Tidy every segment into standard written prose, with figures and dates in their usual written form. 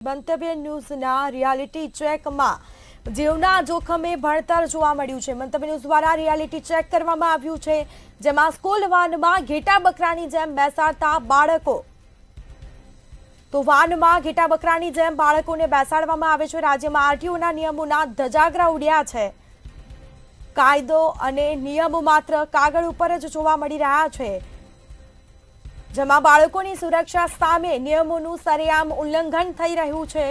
મંતવ્ય ન્યૂઝના રિયાલિટી ચેકમાં જીવના જોખમે ભણતર જોવા મળ્યું છે। મંતવ્ય ન્યૂઝ દ્વારા રિયાલિટી ચેક કરવામાં આવ્યું છે, જેમાં સ્કૂલ વાનમાં ઘેટા બકરાની જેમ બેસાડતા બાળકો તો વાનમાં ઘેટા બકરાની જેમ બાળકોને બેસાડવામાં આવે છે। રાજ્યમાં આરટીઓના નિયમોના ધજાગરા ઉડ્યા છે। કાયદો અને નિયમો માત્ર કાગળ ઉપર જ જોવા મળી રહ્યા છે, જેમાં બાળકોની સુરક્ષા સામે નિયમોનું સરેઆમ ઉલ્લંઘન થઈ રહ્યું છે।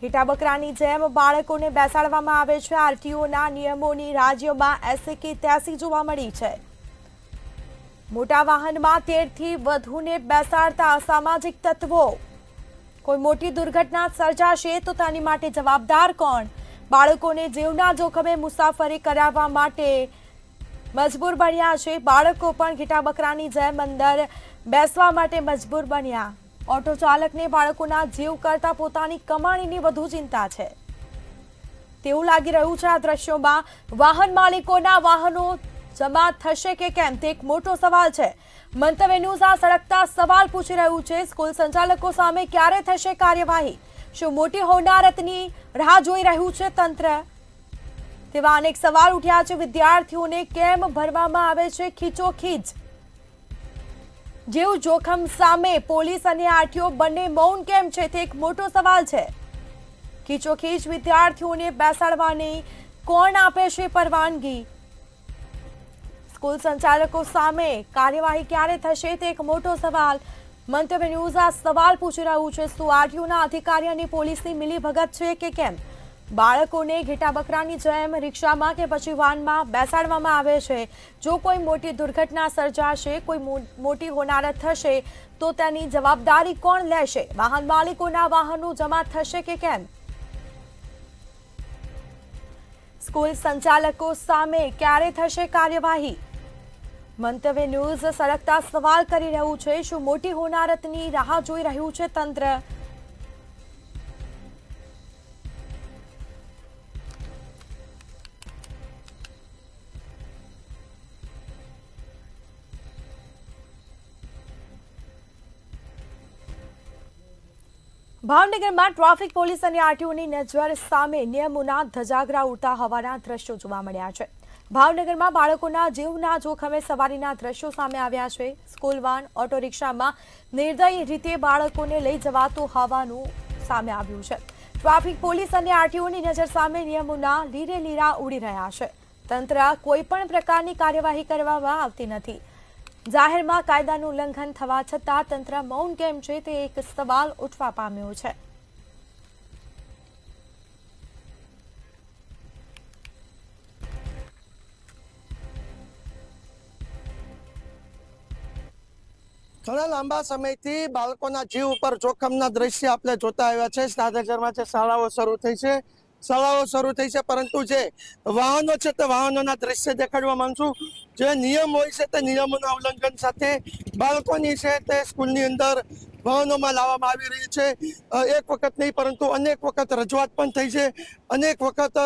ઘેટા બકરાની જેમ બાળકોને બેસાડવામાં આવે છે। આરટીઓના નિયમોની રાજ્યમાં SAK 83 જોવા મળી છે। મોટા વાહનમાં 13 થી વધુને બેસાડતા અસામાજિક તત્વો। કોઈ મોટી દુર્ઘટના સર્જાશે તો તેની માટે જવાબદાર કોણ? બાળકોને જીવના જોખમે મુસાફરી કરાવવા માટે મજબૂર બન્યા છે। બાળકો પણ ઘેટા બકરાની જેમ અંદર બેસવા માટે મજબૂર બન્યા। ઓટો ચાલકને બાળકોના જીવ કરતા પોતાની કમાણીની વધુ ચિંતા છે તેવું લાગી રહ્યું છે। આ દ્રશ્યોમાં વાહન માલિકોના વાહનો જમા થશે કે કેમ તે એક મોટો સવાલ છે। મંતવ્ય ન્યૂઝ આ સળગતા સવાલ પૂછી રહ્યું છે, સ્કૂલ સંચાલકો સામે ક્યારે થશે કાર્યવાહી? શું મોટી હોનારતની રાહ જોઈ રહ્યું છે તંત્ર? તેવા અનેક સવાલ ઉઠ્યા છે। વિદ્યાર્થીઓને કેમ ભરવામાં આવે છે ખીચોખીચ? જીવ જોખમ સામે પોલીસ અને આરટીઓ બંને મૌન કેમ છે તે એક મોટો સવાલ છે। ખીચોખીચ વિદ્યાર્થીઓને બેસાડવાની કોણ આપે છે પરવાનગી? સ્કૂલ સંચાલકો સામે કાર્યવાહી ક્યારે થશે તે એક મોટો સવાલ। મંતવ્ય ન્યૂઝ આ સવાલ પૂછી રહ્યું છે, શું આરટીઓના અધિકારી અને પોલીસની મિલીભગત છે કે કેમ? બાળકોને ઘેટા બકરાની જેમ રિક્ષામાં કે પછી વાનમાં બેસાડવામાં આવે છે। જો કોઈ મોટી દુર્ઘટના સર્જાશે, કોઈ મોટી હોનારત થશે તો તેની જવાબદારી કોણ લેશે? વાહન માલિકોના વાહનો જમા થશે કે કેમ? સ્કૂલ સંચાલકો સામે ક્યારે થશે કાર્યવાહી? મંતવ્ય ન્યૂઝ સળગતા સવાલ કરી રહ્યું છે, શું મોટી હોનારતની રાહ જોઈ રહ્યું છે તંત્ર? ભાવનગરમાં ટ્રાફિક પોલીસ અને આરટીઓની નજર સામે નિયમોના ધજાગરા ઉડતા હોવાના દ્રશ્યો જોવા મળ્યા છે। ભાવનગરમાં બાળકોના જીવના જોખમે સવારીના દ્રશ્યો સામે આવ્યા છે। સ્કૂલ વાન, ઓટો રિક્ષામાં નિર્દયી રીતે બાળકોને લઈ જવાતું હોવાનું સામે આવ્યું છે। ટ્રાફિક પોલીસ અને આરટીઓની નજર સામે નિયમોના લીરે લીરા ઉડી રહ્યા છે। તંત્ર કોઈ પણ પ્રકારની કાર્યવાહી કરવામાં આવતી નથી। જાહેરમાં કાયદાનું ઉલ્લંઘન થવા છતાં તંત્ર મૌન કેમ છે તે એક સવાલ ઉઠવા પામ્યો છે। ઘણા લાંબા સમયથી બાળકોના જીવ ઉપર જોખમના દ્રશ્ય આપણે જોતા આવ્યા છે। સાધાજરમાં જે શાળાઓ શરૂ થઈ છે, પરંતુ જે વાહનો છે તે વાહનોના દ્રશ્ય દેખાડવા માંગુ છું। જે નિયમ હોય છે તે નિયમોના ઉલ્લંઘન સાથે બાળકોની છે તે સ્કૂલની અંદર વાહનોમાં લાવવામાં આવી રહી છે। એક વખત નહીં પરંતુ અનેક વખત રજૂઆત પણ થઈ છે। અનેક વખત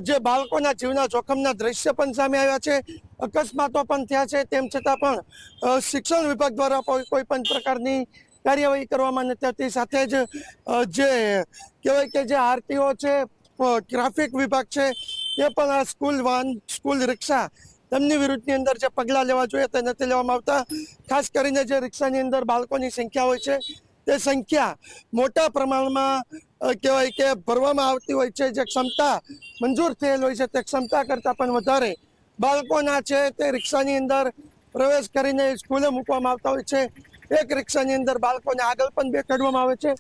જે બાળકોના જીવના જોખમના દ્રશ્ય પણ સામે આવ્યા છે। અકસ્માતો પણ થયા છે, તેમ છતાં પણ શિક્ષણ વિભાગ દ્વારા કોઈ પણ પ્રકારની કાર્યવાહી કરવામાં નથી આવતી। સાથે જ જે કહેવાય કે જે આરટીઓ છે, ટ્રાફિક વિભાગ છે, એ પણ આ સ્કૂલ વાન, સ્કૂલ રિક્ષા તેમની વિરુદ્ધની અંદર જે પગલાં લેવા જોઈએ તે નથી લેવામાં આવતા। ખાસ કરીને જે રિક્ષાની અંદર બાળકોની સંખ્યા હોય છે તે સંખ્યા મોટા પ્રમાણમાં કહેવાય કે ભરવામાં આવતી હોય છે। જે ક્ષમતા મંજૂર થયેલ હોય છે તે ક્ષમતા કરતાં પણ વધારે બાળકોના છે તે રિક્ષાની અંદર પ્રવેશ કરીને સ્કૂલે મૂકવામાં આવતા હોય છે। એક રિક્ષાની અંદર બાળકોને આગળ પણ બેસાડવામાં આવે છે।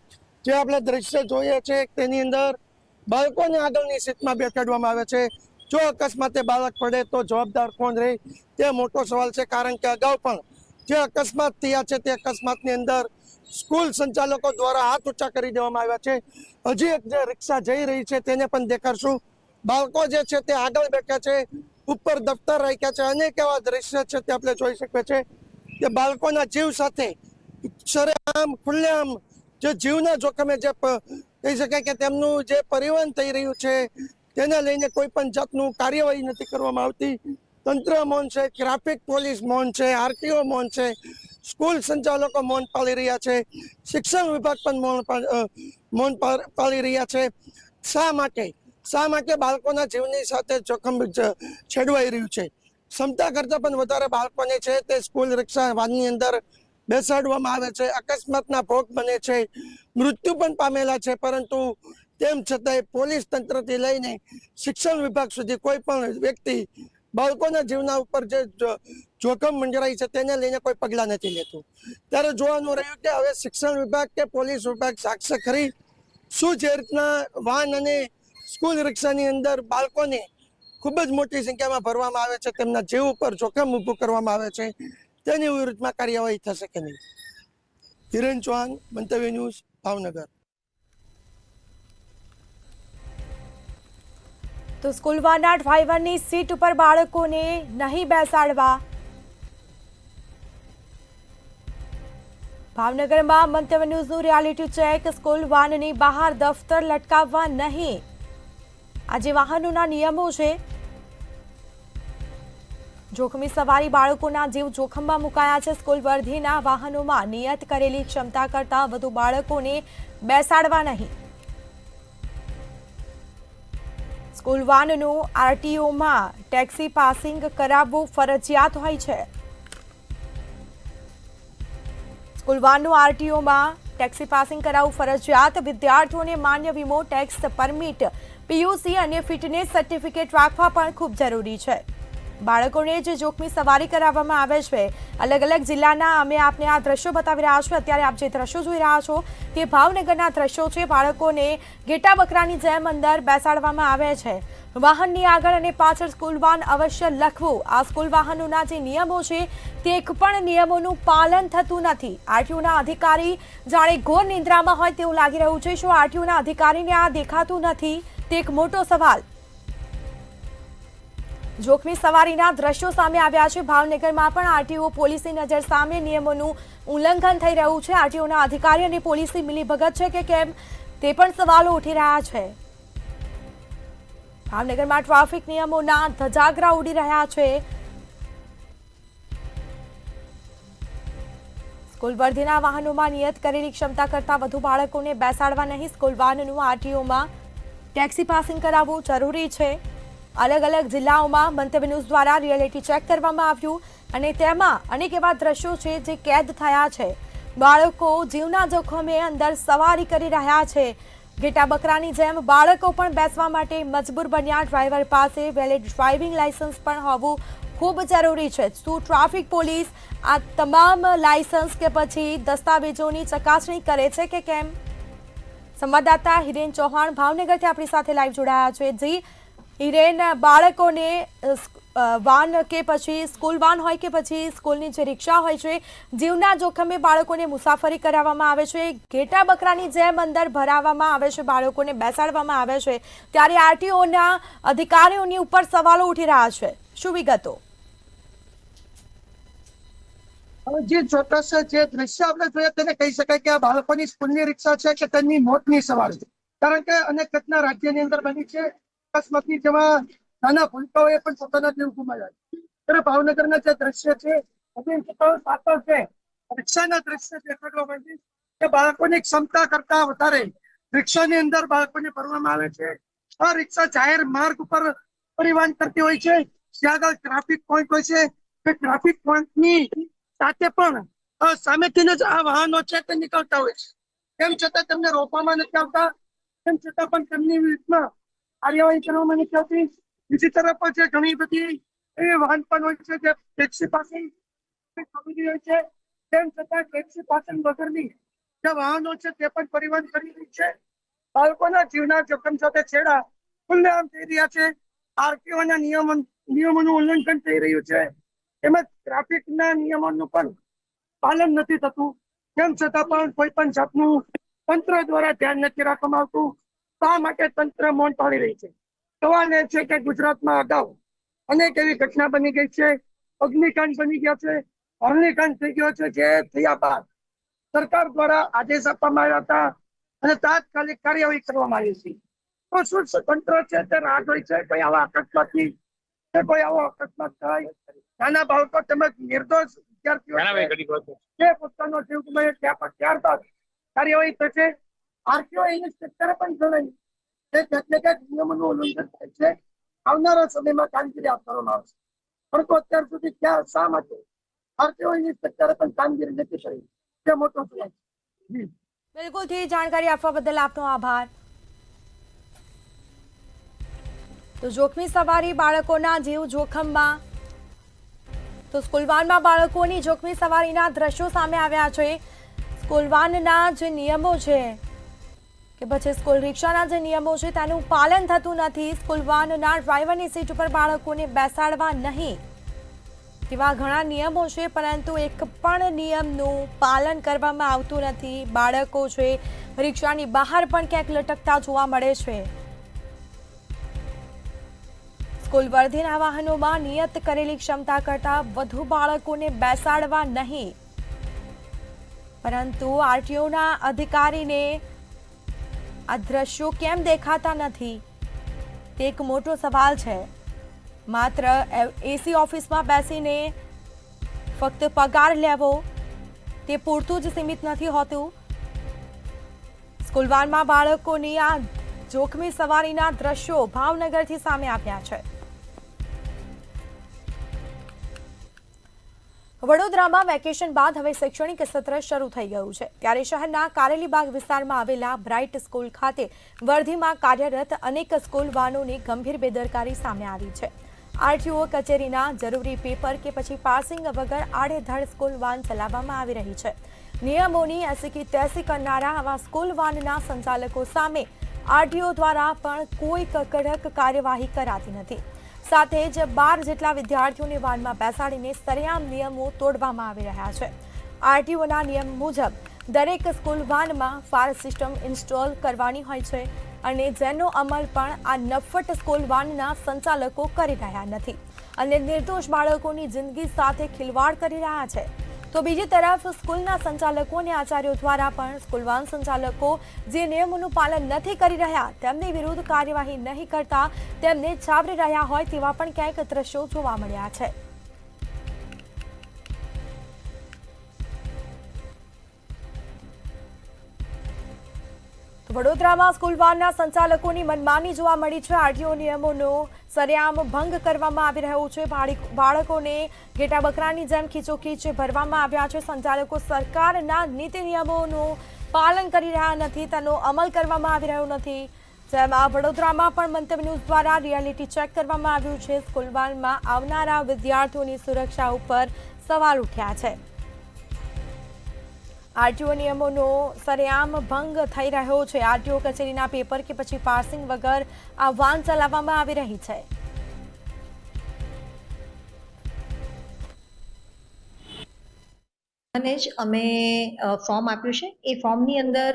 જે આપણે દ્રશ્ય જોઈએ છે તેની અંદર બાળકોને આગળની સીટમાં બેસાડવામાં આવે છે। જો અકસ્માતે બાળક પડે તો જવાબદાર કોણ રહે તે મોટો સવાલ છે। કારણ કે અગાઉ પણ જે અકસ્માત થયા છે તે અકસ્માતની અંદર સ્કૂલ સંચાલકો દ્વારા હાથ ઊંચા કરી દેવામાં આવ્યા છે। હજી એક જે રિક્ષા જઈ રહી છે તેને પણ દેખાડશું। બાળકો જે છે તે આગળ બેઠા છે, ઉપર દફતર રાખ્યા છે। અનેક એવા દ્રશ્ય છે તે આપણે જોઈ શકીએ છીએ કે બાળકોના જીવ સાથે સરેઆમ ખુલ્લેઆમ જે જીવના જોખમે જે કહી શકાય કે તેમનું જે પરિવહન થઈ રહ્યું છે તેને લઈને કોઈ પણ જાતનું કાર્યવાહી નથી કરવામાં આવતી। તંત્ર મૌન છે, ટ્રાફિક પોલીસ મૌન છે, આરટીઓ મૌન છે। સ્કૂલ સંચાલકો મૌન પાળી રહ્યા છે, શિક્ષણ વિભાગ પણ મૌન પાળી રહ્યા છે. શા માટે બાળકોના જીવની સાથે જોખમ છેડવાઈ રહ્યું છે? ક્ષમતા કરતા પણ વધારે બાળકોને છે તે સ્કૂલ રિક્ષા વાનની અંદર બેસાડવામાં આવે છે, અકસ્માતના ભોગ બને છે, મૃત્યુ પણ પામેલા છે. પરંતુ તેમ છતાંય પોલીસ તંત્રથી લઈને શિક્ષણ વિભાગ સુધી કોઈ પણ વ્યક્તિ બાળકોના જીવના ઉપર જે જોખમ મંડરાય છે તેને લઈને કોઈ પગલાં નથી લેતું. ત્યારે જોવાનું રહ્યું કે હવે શિક્ષણ વિભાગ કે પોલીસ વિભાગ સાક્ષી ખરી શું જે રીતના વાન અને સ્કૂલ રિક્ષાની અંદર બાળકોને ખૂબ જ મોટી સંખ્યામાં ભરવામાં આવે છે, તેમના જીવ ઉપર જોખમ ઊભું કરવામાં આવે છે, તેની વિરુદ્ધમાં કાર્યવાહી થશે કે નહીં? હિરેન ચૌહાણ, મંતવ્ય ન્યૂઝ, ભાવનગર. તો સ્કૂલ વાનના ડ્રાઈવરની સીટ ઉપર બાળકોને નહીં બેસાડવા. ભાવનગરમાં મંતવ્ય ન્યૂઝનું રિયાલિટી ચેક. સ્કૂલ વાનની બહાર દફતર લટકાવવા નહીં. આજે વાહનોના નિયમો છે. જોખમી સવારી બાળકોના જીવ જોખમમાં મુકાયા છે. સ્કૂલ વર્ધીના વાહનોમાં નિયત કરેલી ક્ષમતા કરતાં વધુ બાળકોને બેસાડવા નહીં. સ્કૂલ વાનનું આરટીઓમાં ટેક્સી પાસિંગ કરાવવું ફરજિયાત હોય છે. સ્કૂલ વાનનું આરટીઓમાં ટેક્સી પાસિંગ કરાવવું ફરજિયાત. વિદ્યાર્થીઓને માન્ય વીમો, ટેક્સ પરમિટ, પીયુસી અને ફિટનેસ સર્ટિફિકેટ રાખવા પણ ખૂબ જરૂરી છે. બાળકોને જે જોખમી સવારી કરાવવામાં આવે છે, અલગ અલગ જિલ્લાના અમે આપને આ દ્રશ્યો બતાવી રહ્યા છો. અત્યારે આપ જે દ્રશ્યો જોઈ રહ્યા છો તે ભાવનગરના દ્રશ્યો છે. બાળકોને ઘેટા બકરાની જેમ અંદર બેસાડવામાં આવે છે. વાહનની આગળ અને પાછળ સ્કૂલ વાન અવશ્ય લખવું. આ સ્કૂલ વાહનોના જે નિયમો છે તે એક પણ નિયમોનું પાલન થતું નથી. આરટીઓના અધિકારી જાણે ઘોર નિંદ્રામાં હોય તેવું લાગી રહ્યું છે. શું આરટીઓના અધિકારીને આ દેખાતું નથી? તે એક મોટો સવાલ. જોખમી સવારીના દ્રશ્યો સામે આવ્યા છે. ભાવનગરમાં પણ આરટીઓ પોલીસની નજર સામે નિયમોનું ઉલ્લંઘન થઈ રહ્યું છે. આરટીઓના અધિકારી અને પોલીસની મિલીભગત છે કે કેમ તે પણ સવાલો ઉઠી રહ્યા છે. ભાવનગરમાં ટ્રાફિક નિયમોના ધજાગરા ઉડી રહ્યા છે. સ્કૂલ વર્ધીના વાહનોમાં નિયત કરેલી ક્ષમતા કરતાં વધુ બાળકોને બેસાડવા નહીં. સ્કૂલ વાહનનું આરટીઓમાં ટેક્સી પાસિંગ કરાવવું જરૂરી છે. અલગ અલગ જિલ્લાઓમાં મંતવ્ય ન્યૂઝ દ્વારા રિયાલિટી ચેક કરવામાં આવ્યું અને તેમાં અનેક એવા દ્રશ્યો છે જે કેદ થયા છે. બાળકો જીવના જોખમે અંદર સવારી કરી રહ્યા છે. ઘેટા બકરાની જેમ બાળકો પણ બેસવા માટે મજબૂર બન્યા. ડ્રાઈવર પાસે વેલિડ ડ્રાઇવિંગ લાયસન્સ પણ હોવું ખૂબ જરૂરી છે. શું ટ્રાફિક પોલીસ આ તમામ લાયસન્સ કે પછી દસ્તાવેજોની ચકાસણી કરે છે કે કેમ? સંવાદદાતા હિરેન ચૌહાણ ભાવનગરથી આપણી સાથે લાઈવ જોડાયા છે. જી હિરેન, બાળકોને વાન કે પછી સ્કૂલ વાન હોય કે પછી સ્કૂલની જે રિક્ષા હોય છે, જીવના જોખમે બાળકોને મુસાફરી કરાવવામાં આવે છે. ઘેટા બકરાની જેમ અંદર ભરાવવામાં આવે છે, બાળકોને બેસાડવામાં આવે છે. ત્યારે આરટીઓના અધિકારીઓની ઉપર સવાલો ઉઠી રહ્યા છે. શું વિગતો? જે ચોક્કસ જે દ્રશ્ય આપણે જોઈએ તેને કહી શકાય કે આ બાળકોની સ્કૂલની રિક્ષા છે કે તેમની મોતની સવાર છે. કારણ કે અનેક ઘટના રાજ્યની અંદર બની છે અકસ્માતની, જેમાં નાના ભૂલકાઓએ પણ પોતાના જીવ ગુમાવ્યા છે. ત્યારે ભાવનગરના જે દ્રશ્ય છે રિક્ષાના દ્રશ્ય દેખાડવા માંગે કે બાળકોની ક્ષમતા કરતા વધારે રિક્ષાની અંદર બાળકોને ભરવામાં આવે છે. આ રિક્ષા જાહેર માર્ગ ઉપર પરિવહન કરતી હોય છે. જ્યાં આગળ ટ્રાફિક પોઈન્ટ હોય છે તે ટ્રાફિક પોઈન્ટની સાથે પણ સામેથી જ આ વાહનો છે તે નીકળતા હોય છે. તેમ છતાં તેમને રોકવામાં નથી આવતા. તેમ છતાં પણ તેમની વિરુદ્ધમાં કાર્યવાહી કરવામાં નથી આવતી. બીજી તરફ છે ઘણી બધી એવી વાહન પણ હોય છે જે ટેક્સી પાસિંગ હોય છે. તેમ છતાં ટેક્સી પાસિંગ વગરની જે વાહનો છે તે પણ પરિવહન કરી રહી છે. બાળકોના જીવના જોખમ સાથે છેડા ખુલ્લેઆમ થઈ રહ્યા છે. આરટીઓના નિયમોનું ઉલ્લંઘન થઈ રહ્યું છે. તેમજ ટ્રાફિકના નિયમોનું પણ પાલન નથી થતું. તેમ છતાં પણ કોઈ પણ જાતનું તંત્ર દ્વારા ધ્યાન નથી રાખવામાં આવતું. શા માટે તંત્ર મૌન પાળી રહી છે? સવાલ એ છે કે ગુજરાતમાં અગાઉ અનેક એવી ઘટના બની ગઈ છે. અગ્નિકાંડ બની ગયા છે, અગ્નિકાંડ થઈ ગયો છે, જે થયા બાદ સરકાર દ્વારા આદેશ આપવામાં આવ્યા હતા અને તાત્કાલિક કાર્યવાહી કરવામાં આવી છે. તો શું તંત્ર છે તે રાહ જોઈ છે કોઈ આવા અકસ્માતની? કોઈ આવો અકસ્માત થાય, નાના બાળકો તેમજ નિર્દોષ વિદ્યાર્થીઓ જે પોતાનો જીવ ગુમાવ્યો ત્યાં પણ ત્યારબાદ કાર્યવાહી થશે. આરટીઓ ઇન્સ્પેક્ટરે પણ જણાવ્યું કે ક્યાંક ને ક્યાંક નિયમોનું ઉલ્લંઘન થાય છે, આવનારા સમયમાં કામગીરી હાથ ધરવામાં આવશે. પરંતુ અત્યાર સુધી ક્યાં શા માટે આરટીઓ ઇન્સ્પેક્ટરે પણ કામગીરી નથી કરી તે મોટો સવાલ છે. બિલકુલથી જાણકારી આપવા બદલ આપનો આભાર. તો જોખમી સવારી બાળકોના જીવ જોખમમાં, તો સ્કૂલ વાનમાં બાળકોની જોખમી સવારીના દ્રશ્યો સામે આવ્યા છે. સ્કૂલ વાનના જે નિયમો છે કે પછી સ્કૂલ રિક્ષાના જે નિયમો છે તેનું પાલન થતું નથી. સ્કૂલ વાનના ડ્રાઈવરની સીટ ઉપર બાળકોને બેસાડવા નહીં તેવા ઘણા નિયમો છે, પરંતુ એક પણ નિયમનું પાલન કરવામાં આવતું નથી. બાળકો છે રિક્ષાની બહાર પણ ક્યાંક લટકતા જોવા મળે છે. સ્કૂલ વર્ધીના વાહનોમાં નિયત કરેલી ક્ષમતા કરતાં વધુ બાળકોને બેસાડવા નહીં, પરંતુ આરટીઓના અધિકારીને આ દ્રશ્યો કેમ દેખાતા નથી તે એક મોટો સવાલ છે. માત્ર એસી ઓફિસમાં બેસીને ફક્ત પગાર લેવો તે પૂરતું જ સીમિત નથી હોતું. સ્કૂલ વાનમાં બાળકોની આ જોખમી સવારીના દ્રશ્યો ભાવનગરથી સામે આવ્યા છે. વડોદરામાં વેકેશન બાદ હવે શૈક્ષણિક સત્ર શરૂ થઈ ગયું છે, ત્યારે શહેરના કારેલીબાગ વિસ્તારમાં આવેલા બ્રાઇટ સ્કૂલ ખાતે વર્ધીમાં કાર્યરત અનેક સ્કૂલ વાનોની ગંભીર બેદરકારી સામે આવી છે. આરટીઓ કચેરીના જરૂરી પેપર કે પછી પાસિંગ વગર આડેધડ સ્કૂલ વાન ચલાવવામાં આવી રહી છે. નિયમોની એસી તેસી કરનારા આવા સ્કૂલ વાનના સંચાલકો સામે આરટીઓ દ્વારા પણ કોઈ કડક કાર્યવાહી કરાતી નથી. સાથે જ 12 જેટલા વિદ્યાર્થીઓને વાનમાં બેસાડીને સરેઆમ નિયમો તોડવામાં આવી રહ્યા છે. આરટીઓના નિયમ મુજબ દરેક સ્કૂલ વાનમાં ફાયર સિસ્ટમ ઇન્સ્ટોલ કરવાની હોય છે, અને જેનો અમલ પણ આ નફ્ફટ સ્કૂલ વાનના સંચાલકો કરી રહ્યા નથી અને નિર્દોષ બાળકોની જિંદગી સાથે ખિલવાડ કરી રહ્યા છે. તો બીજી તરફ સ્કૂલના સંચાલકો અને આચાર્યો દ્વારા પણ સ્કૂલ વાન સંચાલકો જે નિયમોનું પાલન નથી કરી રહ્યા તેમની વિરુદ્ધ કાર્યવાહી નહીં કરતા તેમને છાવરી રહ્યા હોય તેવા પણ ક્યાંક દ્રશ્યો જોવા મળ્યા છે. વડોદરામાં સ્કૂલ વાનના સંચાલકોની મનમાની જોવા મળી છે. આરટીઓ નિયમોનો સરેઆમ ભંગ કરવામાં આવી રહ્યો છે. બાળકોને ઘેટા બકરાની જેમ ખીચોખીચ ભરવામાં આવ્યા છે. સંચાલકો સરકારના નીતિ નિયમોનું પાલન કરી રહ્યા નથી, તેનો અમલ કરવામાં આવી રહ્યો નથી. જેમાં વડોદરામાં પણ મંતવ્ય ન્યૂઝ દ્વારા રિયાલિટી ચેક કરવામાં આવ્યું છે. સ્કૂલ વાનમાં આવનારા વિદ્યાર્થીઓની સુરક્ષા ઉપર સવાલ ઉઠ્યા છે. આરટીઓ નિયમોનો સરેઆમ ભંગ થઈ રહ્યો છે. આરટીઓ કચેરીના પેપર કે પછી પાસિંગ વગર આ વાન ચલાવવામાં આવી રહી છે. અને જ અમે ફોર્મ આપ્યું છે. એ ફોર્મની અંદર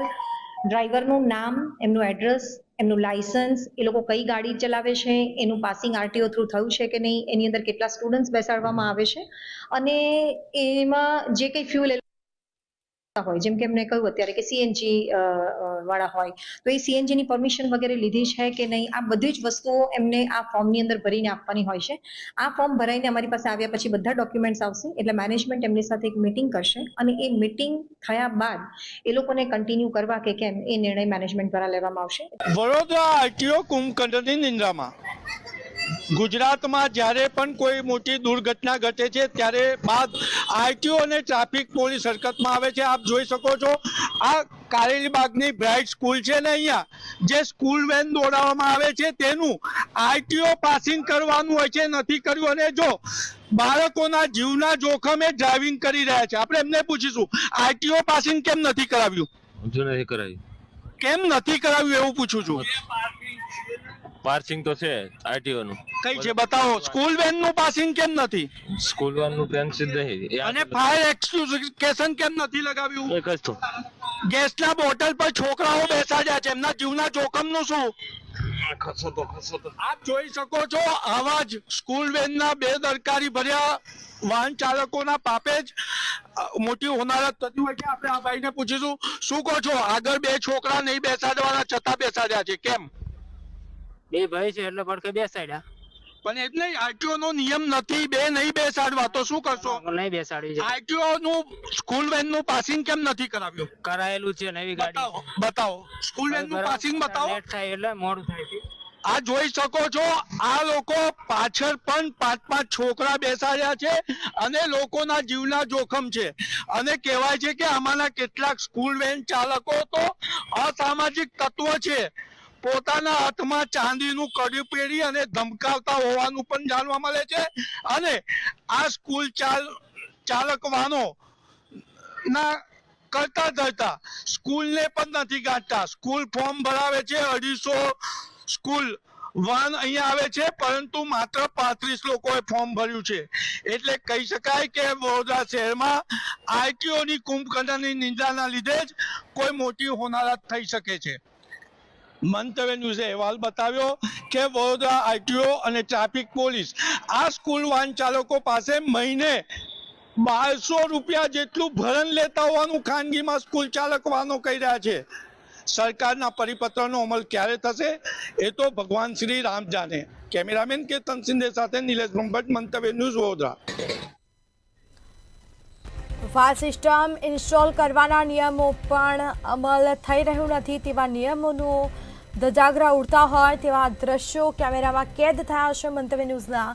ડ્રાઈવરનું નામ, એમનું એડ્રેસ, એમનું લાયસન્સ, એ લોકો કઈ ગાડી ચલાવે છે, એનું પાસિંગ આરટીઓ થ્રુ થયું છે કે નહીં, એની અંદર કેટલા સ્ટુડન્ટ્સ બેસાડવામાં આવે છે, અને એમાં જે કંઈ ફ્યુલ હોય, જેમ કે એમને કહ્યું અત્યારે કે સીએનજી વાળા હોય તો એ સીએનજી ની પરમિશન વગેરે લીધી છે કે નહીં, આ બધી જ વસ્તુઓ એમને આ ફોર્મની અંદર ભરીને આપવાની હોય છે. આ ફોર્મ ભરાઈને અમારી પાસે આવ્યા પછી બધા ડોક્યુમેન્ટ્સ આવશે, એટલે મેનેજમેન્ટ એમની સાથે એક મીટિંગ કરશે, અને એ મીટિંગ થયા બાદ એ લોકોને કન્ટિન્યુ કરવા કે કેમ એ નિર્ણય મેનેજમેન્ટ દ્વારા લેવામાં આવશે. વડોદરા આરટીઓ કુંભકર્ણની નિંદ્રામાં. ગુજરાતમાં જ્યારે પણ કોઈ મોટી દુર્ઘટના ઘટે છે ત્યારે બાદ આરટીઓ અને ટ્રાફિક પોલીસ હરકતમાં આવે છે. આપ જોઈ શકો છો આ કારેલીબાગની બ્રાઇટ સ્કૂલ છે ને, અહીંયા જે સ્કૂલ વેન દોડાવવામાં આવે છે તેનું આરટીઓ પાસિંગ કરવાનું હોય છે, નથી કર્યું, અને જો બાળકોના જીવના જોખમે ડ્રાઇવિંગ કરી રહ્યા છે. આપણે એમને પૂછીશું આરટીઓ પાસિંગ કેમ નથી કરાવ્યું? કેમ નથી કરાવ્યું એવું પૂછું છું. પાર્સિંગ તો છે આરટીઓ નું. કઈ છે બતાવો. સ્કૂલ વેન નું પાસિંગ કેમ નથી? સ્કૂલ વાન નું પેન્સિલ નહીં. અને ફાયર એક્સક્યુઝેશન કેમ નથી લગાવ્યું? એક જ તો ગેસના બોટલ પર છોકરાઓ બેસાડ્યા છે, એમના જીવના જોખમનું શું? આપ જોઈ શકો છો આવા જ સ્કૂલ વેનના બેદરકારી ભર્યા વાહન ચાલકોના પાપે જ મોટી હોનારત થતી હોય છે. આપણે આ ભાઈને પૂછીશું શું કહો છો? આગળ બે છોકરા નહીં બેસાડવાના છતાં બેસાડ્યા છે, કેમ? બે ભાઈ છે એટલે પડખે બેસાડ્યા. પણ એમ નહીં, આરટીઓ નો નિયમ નથી બે નહીં બેસાડવા તો શું કરશો? નહીં બેસાડવી છે. આરટીઓ નું સ્કૂલ વેન નું પાસિંગ કેમ નથી કરાવ્યું? કરાયેલું છે નવી ગાડી. બતાવો સ્કૂલ વેન નું પાસિંગ બતાવો. લેટ થાય એટલે મોડું થાય છે. આ જોઈ શકો છો, આ લોકો પાછળ પણ 5-5 છોકરા બેસાડ્યા છે અને લોકોના જીવના જોખમ છે. અને કહેવાય છે કે આમાંના કેટલાક સ્કૂલ વેન ચાલકો તો અસામાજિક તત્વો છે, પોતાના હાથમાં ચાંદીનું કડિયું પહેરી અને ધમકાવતા હોવાનું પણ જાણવા મળે છે. અને આ સ્કૂલ ચાલક વાનો ના કરતા ધરતા સ્કૂલને પણ નથી ગાંઠતા. સ્કૂલ ફોર્મ ભરાવે છે, 250 સ્કૂલ વાન અહીંયા આવે છે, પરંતુ માત્ર 35 લોકોએ ફોર્મ ભર્યું છે. એટલે કહી શકાય કે વડોદરા શહેરમાં આરટીઓની કુંભકર્ણની નિંદાના લીધે જ કોઈ મોટી હોનારત થઈ શકે છે. મંતવ્ય ન્યૂઝે અહેવાલ બતાવ્યો કે વડોદરા આરટીઓ અને ટ્રાફિક પોલીસ આ સ્કૂલ વાન ચાલકો પાસે મહિને 1200 રૂપિયા જેટલું ભરણ લેતા હોવાનું ખાનગીમાં સ્કૂલ ચાલક વાનો કહી રહ્યા છે. સરકારના પરિપત્રનો અમલ ક્યારે થશે એ તો ભગવાન શ્રી રામ જાણે. કેમેરામેન કેતન સિંધે સાથે નિલેશ બ્રહ્મભટ્ટ, મંતવ્ય news, Vadodara. Fire system install કરવાના નિયમો પણ અમલ થઈ રહ્યું નથી તેવા નિયમોનું ધજાગરા ઉડતા હોય તેવા દ્રશ્યો કેમેરામાં કેદ થયા છે. મંતવ્ય ન્યૂઝના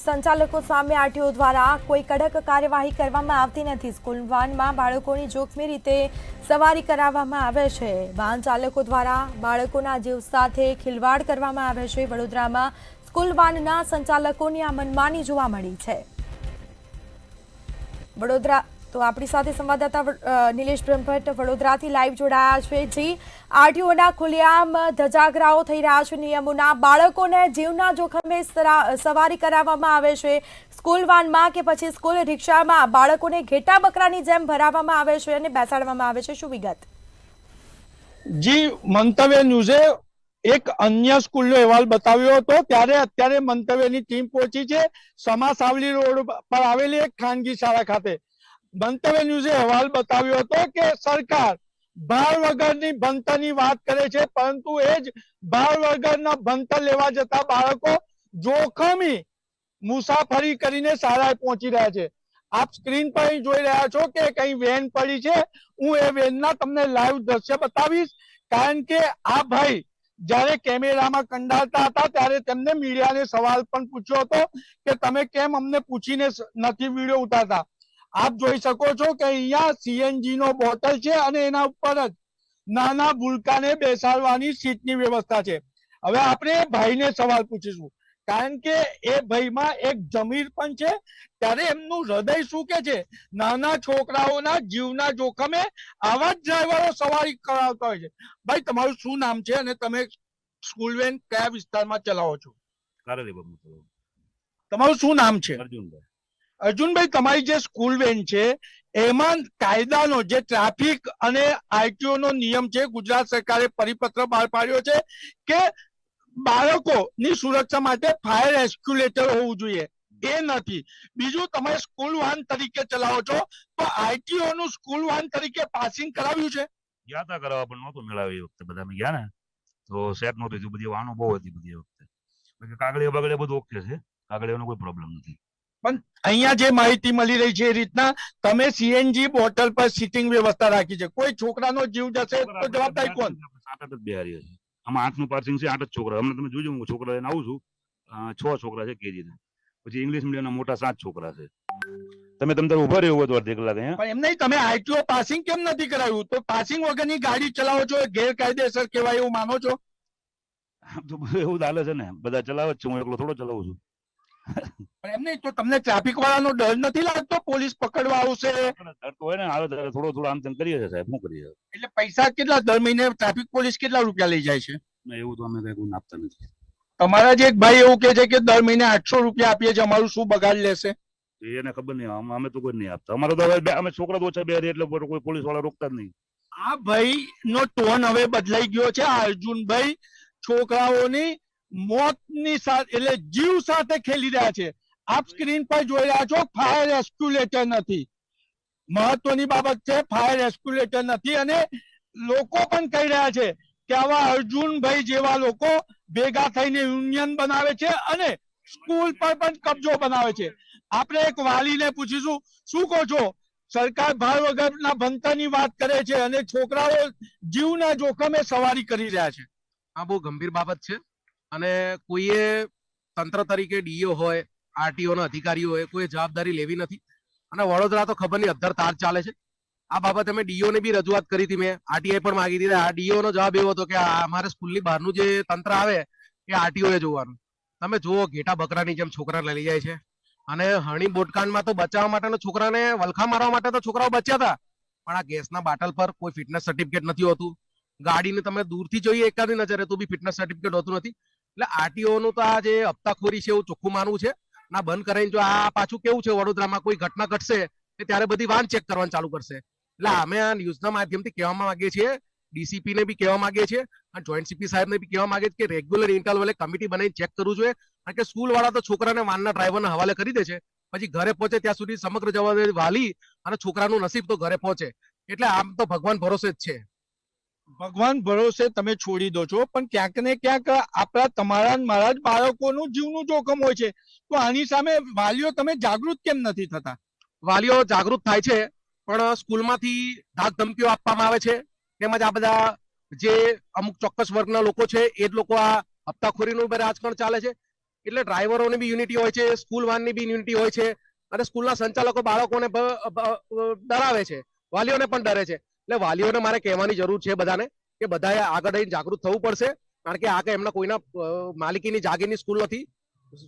સંચાલકો સામે આરટીઓ દ્વારા કોઈ કડક કાર્યવાહી કરવામાં આવતી નથી. સ્કૂલ વાનમાં બાળકોની જોખમી રીતે સવારી કરાવવામાં આવે છે. વાહન ચાલકો દ્વારા બાળકોના જીવ સાથે ખિલવાડ કરવામાં આવે છે. વડોદરામાં સ્કૂલ વાનના સંચાલકોની આ મનમાની જોવા મળી છે. વડોદરા તો આપણી સાથે સંવાદદાતા નિલેશ બ્રહ્મભટ્ટ વડોદરાથી લાઈવ જોડાયા છે. જી, આરટીઓના ખુલ્લેઆમ ધજાગરાઓ થઈ રહ્યા છે નિયમોના. બાળકોને જીવના જોખમે સવારી કરાવવામાં આવે છે સ્કૂલ વાનમાં કે પછી સ્કૂલ રિક્ષામાં બાળકોને ઘેટા બકરાની જેમ ભરાવવામાં આવે છે અને બેસાડવામાં આવે છે. શું વિગત? જી, મંતવ્ય ન્યૂઝે એક અન્ય સ્કૂલનો અહેવાલ બતાવ્યો હતો, ત્યારે અત્યારે મંતવ્યની ટીમ પહોંચી છે સમા સાવલી રોડ પર આવેલી એક ખાનગી શાળા ખાતે. મંતવ્ય ન્યૂઝે અહેવાલ બતાવ્યો હતો કે સરકાર ભાર વગરની ભણતરની વાત કરે છે, પરંતુ એ જ ભાર વગરના ભણતર લેવા જતા બાળકો જોખમી મુસાફરી કરીને શાળાએ પહોંચી રહ્યા છે. આપ સ્ક્રીન પર જોઈ રહ્યા છો કે કઈ વેન પડી છે. હું એ વેનના તમને લાઈવ દ્રશ્ય બતાવીશ, કારણ કે આ ભાઈ જ્યારે કેમેરામાં કંડારતા હતા ત્યારે તેમને મીડિયાને સવાલ પણ પૂછ્યો હતો કે તમે કેમ અમને પૂછીને નથી વિડીયો ઉતારતા. આપ જોઈ શકો છો કે અહીંયા સીએનજી નો બોટલ છે અને એના ઉપર જ નાના ભૂલકાને બેસાડવાની સીટની વ્યવસ્થા છે. હવે આપણે ભાઈને સવાલ પૂછીશું, કારણ કે એ ભાઈમાં એક જમીર પણ છે. ત્યારે એમનું હૃદય શું કે છે? નાના છોકરાઓના જીવના જોખમે આવા જ ડ્રાઈવરો સવારી કરાવતા હોય છે. ભાઈ, તમારું શું નામ છે અને તમે સ્કૂલ વેન કયા વિસ્તારમાં ચલાવો છો? તમારું શું નામ છે? અર્જુનભાઈ. અર્જુનભાઈ, તમારી જે સ્કૂલ વેન છે એમાં કાયદાનો જે ટ્રાફિક અને આરટીઓ નો નિયમ છે, ગુજરાત સરકારે પરિપત્ર બહાર પાડ્યો છે કે બાળકોની સુરક્ષા માટે ફાયર એસ્ક્યુલેટર હોવું જોઈએ. એ નથી. બીજું, તમે સ્કૂલ વાન તરીકે ચલાવો છો તો આરટીઓ નું સ્કૂલ વાન તરીકે પાસિંગ કરાવ્યું છે? ગયા હતા કરાવવા, પણ નહોતું મેળવ્યું. એ વખતે બધા અમે ગયા ને તો સેટ નહોતું થયું. બધી વાનો બહુ હતી બધી વખતે. કાગળિયા બગડે બધું ઓકે છે, કાગળિયાનો કોઈ પ્રોબ્લેમ નથી. પણ અહીંયા જે માહિતી મળી રહી છે એ રીતના તમે સીએનજી બોટલ પર સીટિંગ વ્યવસ્થા રાખી છે. કોઈ છોકરાનો જીવ જશે તો જવાબદારી કોણ? 7 જ બેહારીએ છે. આમાં 8નું પાર્સિંગ છે, 8 જ છોકરા. હમણાં તમે જોજો, હું છોકરા લઈને આવું છું. 6 છોકરા છે કેજી ના. પછી ઇંગ્લિશ મીડિયમના મોટા 7 છોકરા છે. તમે ઉભા રહ્યો હોય તો અડધી કલાક અહીંયા. પણ એમ નહીં, તમે આરટીઓ પાસિંગ કેમ નથી કરાવ્યું? તો પાસિંગ વગરની ગાડી ચલાવો છો એ ગેરકાયદેસર કહેવાય એવું માનો છો? તો બધું એવું ચાલે છે ને, બધા ચલાવે જ છે, હું એકલો થોડો ચલાવું છું. પણ એમ નહીં, તો તમને ટ્રાફિક વાળાનો ડર નથી લાગતો પોલીસ પકડવા આવશે? ડર તો હોય ને, આવે ત્યારે થોડો આમ તેમ કરીએ છીએ સાહેબ, શું કરીએ. એટલે પૈસા કેટલા દર મહિને ટ્રાફિક પોલીસ કેટલા રૂપિયા લઈ જાય છે? એવું તો અમે કઈ આપતા નથી. તમારા જે એક ભાઈ એવું કે છે કે દર મહિને 800 રૂપિયા આપીએ છીએ, અમારું શું બગાડ લેશે? એને ખબર નહીં, અમે તો કોઈ નહીં આપતા. અમારો તો અમે છોકરા તો ઓછા બે એટલે કોઈ પોલીસ વાળા રોકતા જ નહીં. આ ભાઈ નો ટોન હવે બદલાઈ ગયો છે. આ અર્જુનભાઈ છોકરાઓની મોતની સાથે એટલે જીવ સાથે ખેલી રહ્યા છે. આપ સ્ક્રીન પર જોઈ રહ્યા છો, ફાયર એસ્ક્યુલેટર નથી. મહત્વની બાબત છે, ફાયર એસ્ક્યુલેટર નથી. અને લોકો પણ કહી રહ્યા છે કે આવા અર્જુનભાઈ જેવા લોકો ભેગા થઈને યુનિયન બનાવે છે અને સ્કૂલ પર પણ કબજો બનાવે છે. આપણે એક વાલીને પૂછીશું, શું કહો છો? સરકાર ભાર વગરના ભણતરની વાત કરે છે અને છોકરાઓ જીવના જોખમે સવારી કરી રહ્યા છે. આ બહુ ગંભીર બાબત છે અને કોઈએ તંત્ર તરીકે ડીઓ હોય, આરટીઓ ના અધિકારીઓ હોય, કોઈ જવાબદારી લેવી નથી. અને વડોદરા તો ખબર નહીં અધ્ધર તાર ચાલે છે. આ બાબતે અમે ડીઓ ને બી રજૂઆત કરી હતી, મેં આરટીઆઈ પણ માંગી હતી. આ ડીઓ નો જવાબ એવો હતો કે અમારે સ્કૂલની બહારનું જે તંત્ર આવે એ આરટીઓ એ જોવાનું. તમે જુઓ, ઘેટા બકરાની જેમ છોકરાને લઈ જાય છે. અને હણી બોટકાંડમાં તો બચાવવા માટે છોકરાને વલખા મારવા માટે તો છોકરાઓ બચ્યા હતા, પણ આ ગેસના બાટલ પર કોઈ ફિટનેસ સર્ટિફિકેટ નથી હોતું. ગાડીને તમે દૂરથી જોઈએ એકાદી નજરે તો બી ફિટનેસ સર્ટિફિકેટ હોતું નથી. એટલે આરટીઓ નું તો આ જે હપ્તાખોરી છે એવું ચોખ્ખું માનવું છે. ના બંધ કરાઈને જો આ પાછું કેવું છે, વડોદરામાં કોઈ ઘટના ઘટશે ત્યારે બધી વાન ચેક કરવાનું ચાલુ કરશે. એટલે અમે આ ન્યૂઝના માધ્યમથી કહેવા માંગીએ છીએ, ડીસીપી ને બી કહેવા માંગીએ છીએ અને જોઈન્ટ સીપી સાહેબ ને બી કહેવા માંગીએ છીએ કે રેગ્યુલર ઇન્ટરવલે કમિટી બનાવીને ચેક કરવું જોઈએ. કારણ કે સ્કૂલ વાળા તો છોકરાને વાનના ડ્રાઈવરના હવાલે કરી દે છે, પછી ઘરે પહોંચે ત્યાં સુધી સમગ્ર જવાબદારી વાલી અને છોકરાનું નસીબ તો ઘરે પહોંચે. એટલે આમ તો ભગવાન ભરોસે જ છે. ભગવાન ભરોસે તમે છોડી દો છો, પણ ક્યાંક ને ક્યાંક આપણા તમારા મારા જ બાળકોનું જીવનું જોખમ હોય છે. તો આની સામે વાલીઓ તમે જાગૃત કેમ નથી થતા? વાલીઓ જાગૃત થાય છે, પણ સ્કૂલમાંથી ધાક ધમકીઓ આપવામાં આવે છે. તેમજ આ બધા જે અમુક ચોક્કસ વર્ગના લોકો છે એ જ લોકો આ હપ્તાખોરીનું રાજકારણ ચાલે છે. એટલે ડ્રાઈવરોની બી યુનિટી હોય છે, સ્કૂલ વાનની બી યુનિટી હોય છે અને સ્કૂલના સંચાલકો બાળકોને ડરાવે છે, વાલીઓને પણ ડરે છે. એટલે વાલીઓને મારે કહેવાની જરૂર છે બધાને કે બધાએ આગળ આવીને જાગૃત થવું પડશે. કારણ કે આ કે એમના કોઈના માલિકીની જાગીરની સ્કૂલ નથી,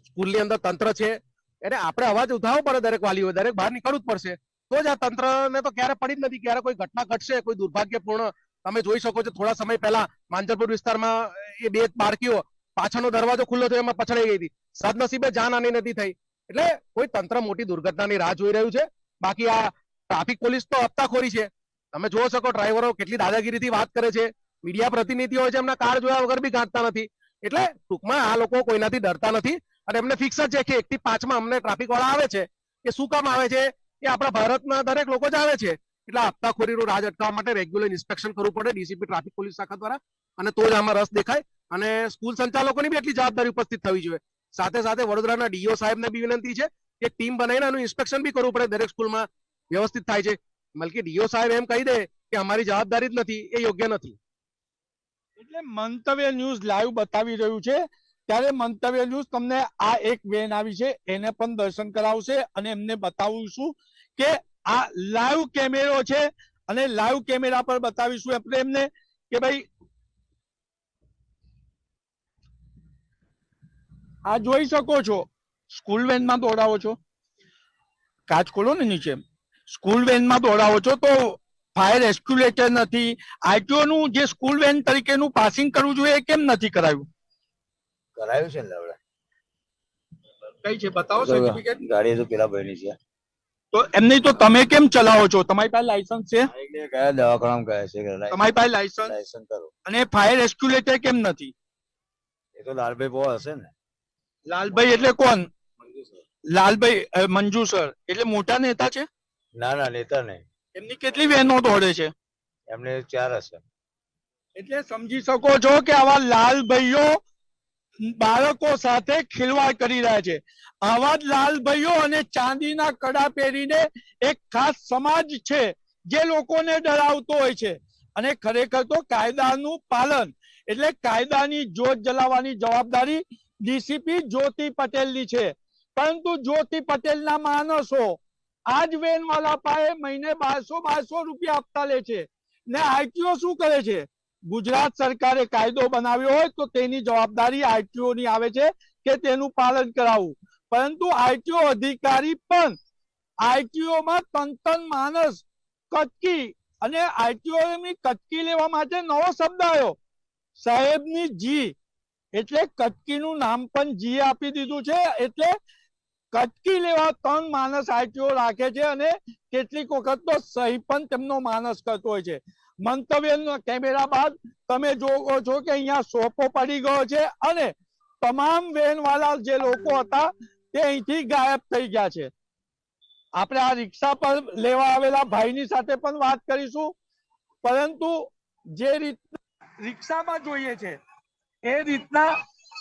સ્કૂલની અંદર તંત્ર છે. એટલે આપણે અવાજ ઉઠાવવો પડે, દરેક વાલીઓ દરેક બહાર નીકળવું જ પડશે. તો જ આ તંત્રને તો ક્યારે પડી જ નથી. ક્યારે કોઈ ઘટના ઘટશે, કોઈ દુર્ભાગ્યપૂર્ણ તમે જોઈ શકો છો, થોડા સમય પહેલા માંજરપુર વિસ્તારમાં એ 2 બાળકીઓ પાછળનો દરવાજો ખુલ્લો થયો, એમાં પછડાઈ ગઈ હતી. સદનસીબે જાનહાનિ નથી થઈ. એટલે કોઈ તંત્ર મોટી દુર્ઘટનાની રાહ જોઈ રહ્યું છે. બાકી આ ટ્રાફિક પોલીસ તો હપ્તાખોરી છે. તમે જોઈ શકો ડ્રાઈવરો કેટલી દાદાગીરીથી વાત કરે છે, મીડિયા પ્રતિનિધિ હોય છે, એમના કાર જોયા વગર બી કાઢતા નથી. એટલે ટૂંકમાં આ લોકો કોઈનાથી ડરતા નથી અને એમને ફિક્સ જ છે કે 1 થી 5 માં અમને ટ્રાફિક વાળા આવે છે. એ શું કામ આવે છે? એ આપણા ભારતના દરેક લોકો જ આવે છે. એટલે હપ્તાખોરીનું રાજ અટકાવવા માટે રેગ્યુલર ઇન્સ્પેક્શન કરવું પડે ડીસીપી ટ્રાફિક પોલીસ શાખા દ્વારા, અને તો જ આમાં રસ દેખાય. અને સ્કૂલ સંચાલકોની બી એટલી જવાબદારી ઉપસ્થિત થવી જોઈએ. સાથે સાથે વડોદરાના ડીઓ સાહેબને બી વિનંતી છે કે ટીમ બનાવીને આનું ઇન્સ્પેક્શન બી કરવું પડે. દરેક સ્કૂલમાં વ્યવસ્થિત થાય છે. બલકે ડીઓ સાહેબ એમ કહી દે કે અમારી જવાબદારી જ નથી, એ યોગ્ય નથી. એટલે મંતવ્ય ન્યૂઝ લાઈવ બતાવી રહ્યું છે, ત્યારે મંતવ્ય ન્યૂઝ તમને આ એક વેન આવી છે એને પણ દર્શન કરાવશે અને એમને બતાવીશું કે આ લાઈવ કેમેરો છે અને લાઈવ કેમેરા પર બતાવીશું આપણે એમને કે ભાઈ આ જોઈ શકો છો, સ્કૂલ વેનમાં દોડાવો છો, કાચ ખોલો ને નીચે, સ્કૂલ વેનમાં દોડાવો છો તો ફાયર એસ્ક્યુલેટર નથી. આરટીઓ નું જે સ્કૂલ વેન તરીકેનું પાસિંગ કરવું જોઈએ એ કેમ નથી કરાયું? કરાયું છે ને આપણે. કઈ છે બતાવો સર્ટિફિકેટ. ગાડી તો પેલા ભાઈની છે. તો એમ નહીં તો તમે કેમ ચલાવો છો? તમારી પાસે લાયસન્સ છે? કયા દવાખાનામાં ગયા છે? તમારી પાસે લાયસન્સ કરો. અને ફાયર એસ્ક્યુલેટર કેમ નથી? એ તો લાલભાઈ બહુ હશે ને. લાલભાઈ એટલે કોણ? લાલભાઈ મંજુ સર એટલે મોટા નેતા છે? ના ના, નેતા નહીં. એમની કેટલી વેનો દોડે છે? એમને 4 હશે. એટલે સમજી શકો છો કે આવા લાલભાઈઓ બાળકો સાથે ખિલવાડ કરી રહ્યા છે. આવા જ લાલભાઈઓ અને ચાંદીના કડા પહેરીને એક ખાસ સમાજ છે જે લોકોને ડરાવતો હોય છે. અને ખરેખર તો કાયદાનું પાલન એટલે કાયદાની જ્યોત જલાવવાની જવાબદારી ડીસીપી જ્યોતિ પટેલની છે. પરંતુ જ્યોતિ પટેલના માણસો આજ વેન વાળા પાસે મહિને 1200 રૂપિયા આપતા લે છે. ને આરટીઓ શું કરે છે? ગુજરાત સરકારે કાયદો બનાવ્યો હોય તો તેની જવાબદારી આરટીઓ ની આવે છે કે તેનું પાલન કરાવવું. પરંતુ આરટીઓ અધિકારી પણ આરટીઓ માં તન માણસ કટકી, અને આરટીઓ ની કટકી લેવા માટે નવો શબ્દ આવ્યો, સાહેબની જી. એટલે કટકીનું નામ પણ જી આપી દીધું છે. એટલે કટકી લેવા 3 માણસ આરટીઓ રાખે છે અને કેટલીક વખત તો સહી પણ તેમનો માણસ કરતો હોય છે. મંતવ્ય કેમેરા બાદ તમે જોવો છો કે અહીંયા સોપો પડી ગયો છે અને તમામ વેન વાળા જે લોકો હતા તે અહીંથી ગાયબ થઈ ગયા છે. આપણે આ રિક્ષા પર લેવા આવેલા ભાઈની સાથે પણ વાત કરીશું, પરંતુ જે રીત રિક્ષામાં જોઈએ છે એ રીતના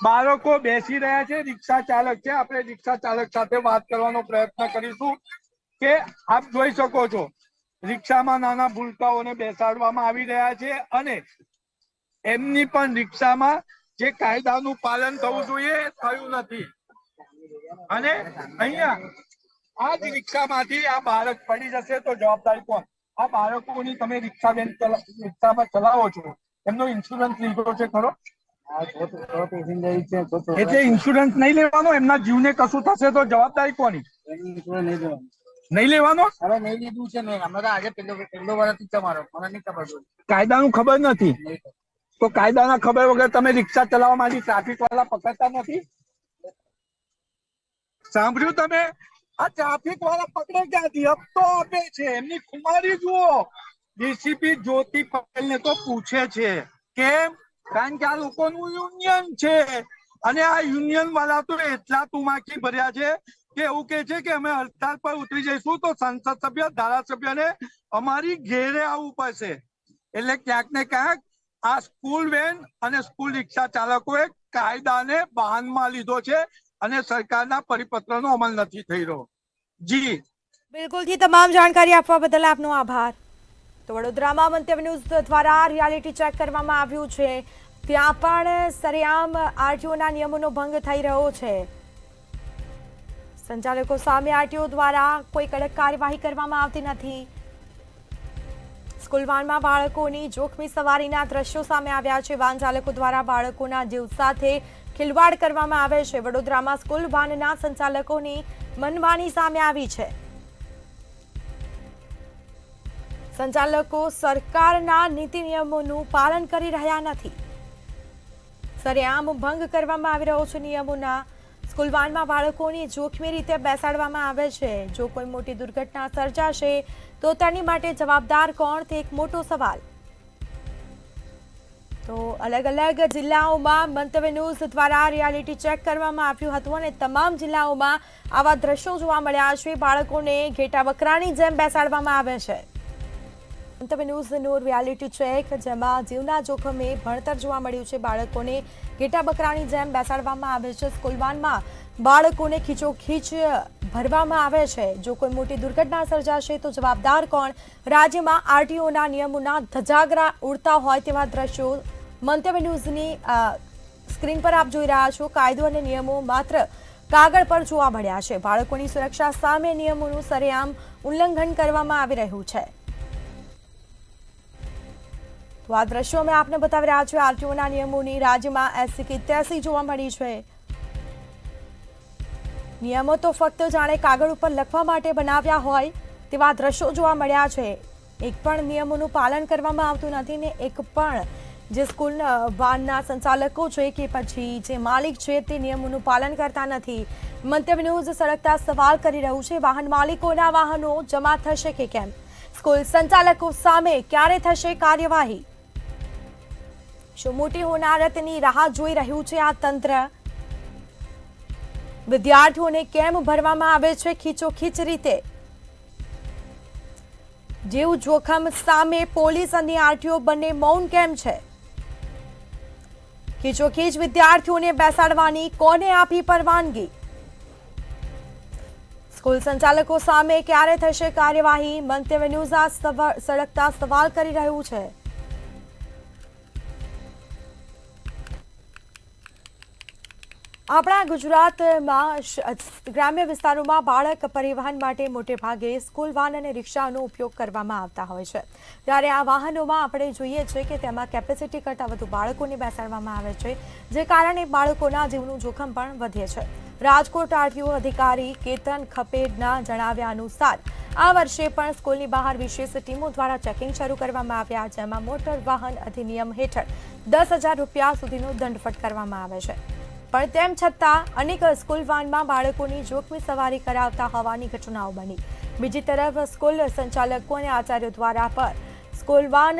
બાળકો બેસી રહ્યા છે, રિક્ષા ચાલક છે, આપણે રિક્ષા ચાલક સાથે વાત કરવાનો પ્રયત્ન કરીશું કે આપ જોઈ શકો છો રિક્ષામાં નાના ભૂલકાઓને બેસાડવામાં આવી રહ્યા છે અને એમની પણ રિક્ષામાં જે કાયદાનું પાલન થવું જોઈએ થયું નથી અને અહીંયા આ જ રિક્ષામાંથી આ બાળક પડી જશે તો જવાબદારી કોણ? આ બાળકોની તમે રિક્ષામાં ચલાવો છો, એમનો ઇન્સ્યોરન્સ લીધો છે ખરો? એટલે ઇન્સ્યોરન્સ નહીં લેવાનો, એમના જીવને કશું થશે તો જવાબદારી કોની? નહીં લેવાનો? હવે નહીં લીધું છે ને, અમે તો આજે પહેલો વર્ષથી તમારો મને નહીં ખબર, કાયદાનું ખબર નથી તો કાયદાના ખબર વગર તમે રિક્ષા ચલાવવા માટે ટ્રાફિક વાળા પકડતા નથી? સાંભળ્યું તમે? આ ટ્રાફિક વાળા પકડે ક્યાંથી? હપ્તો આપે છે, એમની ખુમારી જુઓ. ડીસીપી જ્યોતિ પટેલ ને તો પૂછે છે કેમ? કારણ કે આ લોકોનું યુનિયન છે અને આ યુનિયન વાળા તો એટલા તુમાકી ભર્યા છે કે એવું કે છે કે અમે હડતાલ પર ઉતરી જઈશું તો સંસદ સભ્ય ધારાસભ્યને અમારી ઘેરે આવવું પડશે. એટલે ક્યાંક ને ક્યાંક આ સ્કૂલ વેન અને સ્કૂલ રિક્ષા ચાલકોએ કાયદાને બાનમાં લીધો છે અને સરકારના પરિપત્રનો અમલ નથી થઈ રહ્યો. જી બિલકુલથી તમામ જાણકારી આપવા બદલ આપનો આભાર. તો વડોદરામાં મંતવ્ય ન્યૂઝ દ્વારા રિયાલિટી ચેક કરવામાં આવ્યું છે. ત્યાં પણ સરેઆમ આરટીઓના નિયમોનો ભંગ થઈ રહ્યો છે. સંચાલકો સામે આરટીઓ દ્વારા કોઈ કડક કાર્યવાહી કરવામાં આવતી નથી. સ્કૂલ વાનમાં બાળકોની જોખમી સવારીના દ્રશ્યો સામે આવ્યા છે. વાહન ચાલકો દ્વારા બાળકોના જીવ સાથે ખિલવાડ કરવામાં આવે છે. વડોદરામાં સ્કૂલ વાનના સંચાલકોની મનમાની સામે આવી છે. સંચાલકો સરકારના નીતિ નિયમોનું પાલન કરી રહ્યા નથી. સરેઆમ ભંગ કરવામાં આવી રહ્યો છે નિયમોના. સ્કૂલ વાનમાં બાળકોની જોખમી રીતે બેસાડવામાં આવે છે. જો કોઈ મોટી દુર્ઘટના સર્જાશે તો તેની માટે જવાબદાર કોણ? તે એક મોટો સવાલ. તો અલગ અલગ જિલ્લાઓમાં મંતવ્ય ન્યૂઝ દ્વારા રિયાલિટી ચેક કરવામાં આવ્યું હતું અને તમામ જિલ્લાઓમાં આવા દ્રશ્યો જોવા મળ્યા છે. બાળકોને ઘેટા બકરાની જેમ બેસાડવામાં આવે છે. મંતવ્ય ન્યૂઝનું રિયાલિટી ચેક જેમાં જીવના જોખમે ભણતર જોવા મળ્યું છે. બાળકોને ઘેટા બકરાની જેમ બેસાડવામાં આવે છે. સ્કૂલ વાનમાં બાળકોને ખીચોખીચ ભરવામાં આવે છે. જો કોઈ મોટી દુર્ઘટના સર્જાશે તો જવાબદાર કોણ? રાજ્યમાં આરટીઓના નિયમોના ધજાગરા ઉડતા હોય તેવા દ્રશ્યો મંતવ્ય ન્યૂઝની સ્ક્રીન પર આપ જોઈ રહ્યા છો. કાયદો અને નિયમો માત્ર કાગળ પર જોવા મળ્યા છે. બાળકોની સુરક્ષા સામે નિયમોનું સરેઆમ ઉલ્લંઘન કરવામાં આવી રહ્યું છે. તો આ દ્રશ્યો અમે આપને બતાવી રહ્યા છીએ. આરટીઓના નિયમોની રાજ્યમાં 80-83 જોવા મળી છે. નિયમો તો ફક્ત જાણે કાગળ ઉપર લખવા માટે બનાવ્યા હોય તેવા દ્રશ્યો જોવા મળ્યા છે. એક પણ નિયમોનું પાલન કરવામાં આવતું નથી ને એક પણ જે સ્કૂલ વાનના સંચાલકો છે કે પછી જે માલિક છે તે નિયમોનું પાલન કરતા નથી. મંતવ્ય ન્યૂઝ સળગતા સવાલ કરી રહ્યું છે. વાહન માલિકોના વાહનો જમા થશે કે કેમ? સ્કૂલ સંચાલકો સામે ક્યારે થશે કાર્યવાહી? શું મોટી હોનારતની રાહ જોઈ રહ્યું છે આ તંત્ર? વિદ્યાર્થીઓને કેમ ભરવામાં આવે છે ખીચોખીચ રીતે? જેવું જોખમ સામે પોલીસ અને આરટીઓ બંને મૌન કેમ છે? ખીચોખીચ વિદ્યાર્થીઓને બેસાડવાની કોને આપી પરવાનગી? સ્કૂલ સંચાલકો સામે ક્યારે થશે કાર્યવાહી? મંતવ્ય ન્યૂઝ આ સળગતા સવાલ કરી રહ્યું છે. આપણા ગુજરાતમાં ગ્રામ્ય વિસ્તારોમાં બાળક પરિવહન માટે મોટે ભાગે સ્કૂલ વાન અને રિક્ષાનો ઉપયોગ કરવામાં આવતા હોય છે. ત્યારે આ વાહનોમાં આપણે જોઈએ છીએ કે તેમાં કેપેસિટી કરતાં વધુ બાળકોને બેસાડવામાં આવે છે, જે કારણે બાળકોના જીવનું જોખમ પણ વધે છે. રાજકોટ આરટીઓ અધિકારી કેતન ખપેડના જણાવ્યા અનુસાર આ વર્ષે પણ સ્કૂલની બહાર વિશેષ ટીમો દ્વારા ચેકિંગ શરૂ કરવામાં આવ્યા, જેમાં મોટર વાહન અધિનિયમ હેઠળ 10,000 રૂપિયા સુધીનો દંડ ફટકારવામાં આવે છે. પણ તેમ છતાં અનેક સ્કૂલ વાનમાં બાળકોની જોખમી સવારી કરાવતા હોવાની ઘટનાઓ બની. બીજી તરફ સ્કૂલ સંચાલકો અને આચાર્યો દ્વારા પણ સ્કૂલ વાન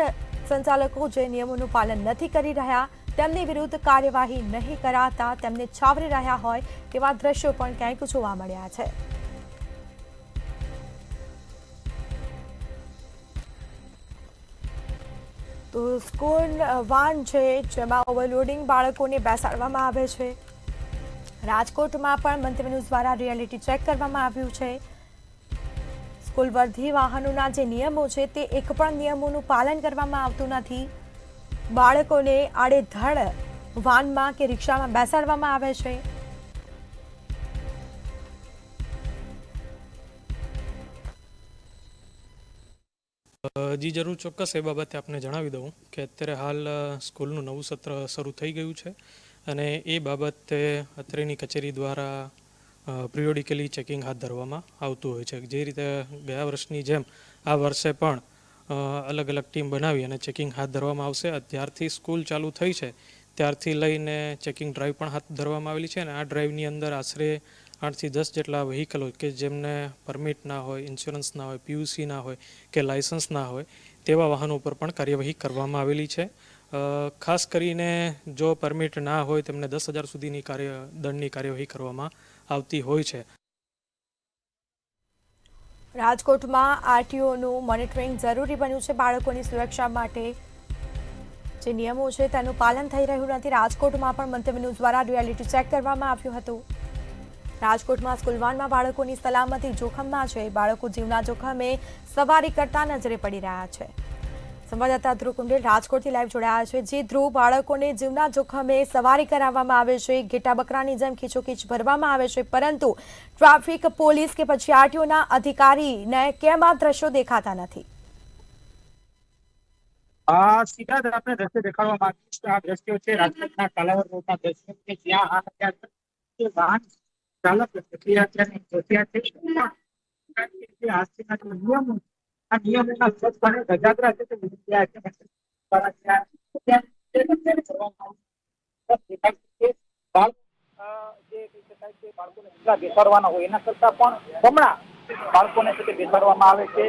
સંચાલકો જે નિયમોનું પાલન નથી કરી રહ્યા તેમની વિરુદ્ધ કાર્યવાહી નહીં કરાતા તેમને છાવરી રહ્યા હોય તેવા દ્રશ્યો પણ ક્યાંક જોવા મળ્યા છે. તો સ્કૂલ વાન છે જેમાં ઓવરલોડિંગ બાળકોને બેસાડવામાં આવે છે. રાજકોટમાં પણ મંતવ્ય ન્યૂઝ દ્વારા રિયાલિટી ચેક કરવામાં આવ્યું છે. સ્કૂલ વર્ધી વાહનોના જે નિયમો છે તે એક પણ નિયમોનું પાલન કરવામાં આવતું નથી. બાળકોને આડેધડ વાનમાં કે રિક્ષામાં બેસાડવામાં આવે છે. જી જરૂર, ચોક્કસ એ બાબતે આપને જણાવી દઉં કે અત્યારે હાલ સ્કૂલનું નવું સત્ર શરૂ થઈ ગયું છે અને એ બાબતે અત્રેની કચેરી દ્વારા પિરિયોડિકલી ચેકિંગ હાથ ધરવામાં આવતું હોય છે. જે રીતે ગયા વર્ષની જેમ આ વર્ષે પણ અલગ અલગ ટીમ બનાવી અને ચેકિંગ હાથ ધરવામાં આવશે. જ્યારથી સ્કૂલ ચાલુ થઈ છે ત્યારથી લઈને ચેકિંગ ડ્રાઈવ પણ હાથ ધરવામાં આવેલી છે અને આ ડ્રાઈવની અંદર આશરે 8 થી 10 જેટલા વ્હીકલો કે જેમને પરમિટ ના હોય, ઇન્સ્યોરન્સ ના હોય, પીયુસી ના હોય કે લાયસન્સ ના હોય તેવા વાહનો ઉપર પણ કાર્યવાહી કરવામાં આવેલી છે. ખાસ કરીને જો પરમિટ ના હોય તેમને 10,000 સુધીની દંડની કાર્યવાહી કરવામાં આવતી હોય છે. રાજકોટમાં આરટીઓનું મોનિટરિંગ જરૂરી બન્યું છે. બાળકોની સુરક્ષા માટે જે નિયમો છે તેનું પાલન થઈ રહ્યું નથી. રાજકોટમાં પણ મંતવ્ય ન્યૂઝ દ્વારા રિયાલિટી ચેક કરવામાં આવ્યું હતું. રાજકોટમાં સ્કૂલ વાનમાં બાળકોની સલામતી જોખમમાં છે. બાળકો જીવના જોખમે સવારી કરતા નજરે પડી રહ્યા છે. સંવાદદાતા ધ્રુવ કુંડેલ રાજકોટથી લાઈવ જોડાયા છે. જે ધ્રુવ, બાળકોને જીવના જોખમે સવારી કરાવવામાં આવે છે, ઘેટા બકરાની જેમ ખીચોખીચ ભરવામાં આવે છે, પરંતુ ટ્રાફિક પોલીસ કે પછી આરટીઓના અધિકારીને કેમ આ દ્રશ્યો દેખાતા નથી? સીધા જ આપણે દ્રશ્ય દેખાડવા માંગીશ. આ દ્રશ્યો છે રાજકોટના કાલાવડ રોડના દ્રશ્યો કે જ્યાં આ વાહન ચાલક અત્યારે પહોંચ્યા છે. જે આજના જે નિયમો, આ નિયમોના સ્પષ્ટપણે ધજાગરા છે તે વિદ્યા છે. બાળકોને બેસાડવાના હોય એના કરતા પણ બમણા બાળકોને છે તે બેસાડવામાં આવે છે.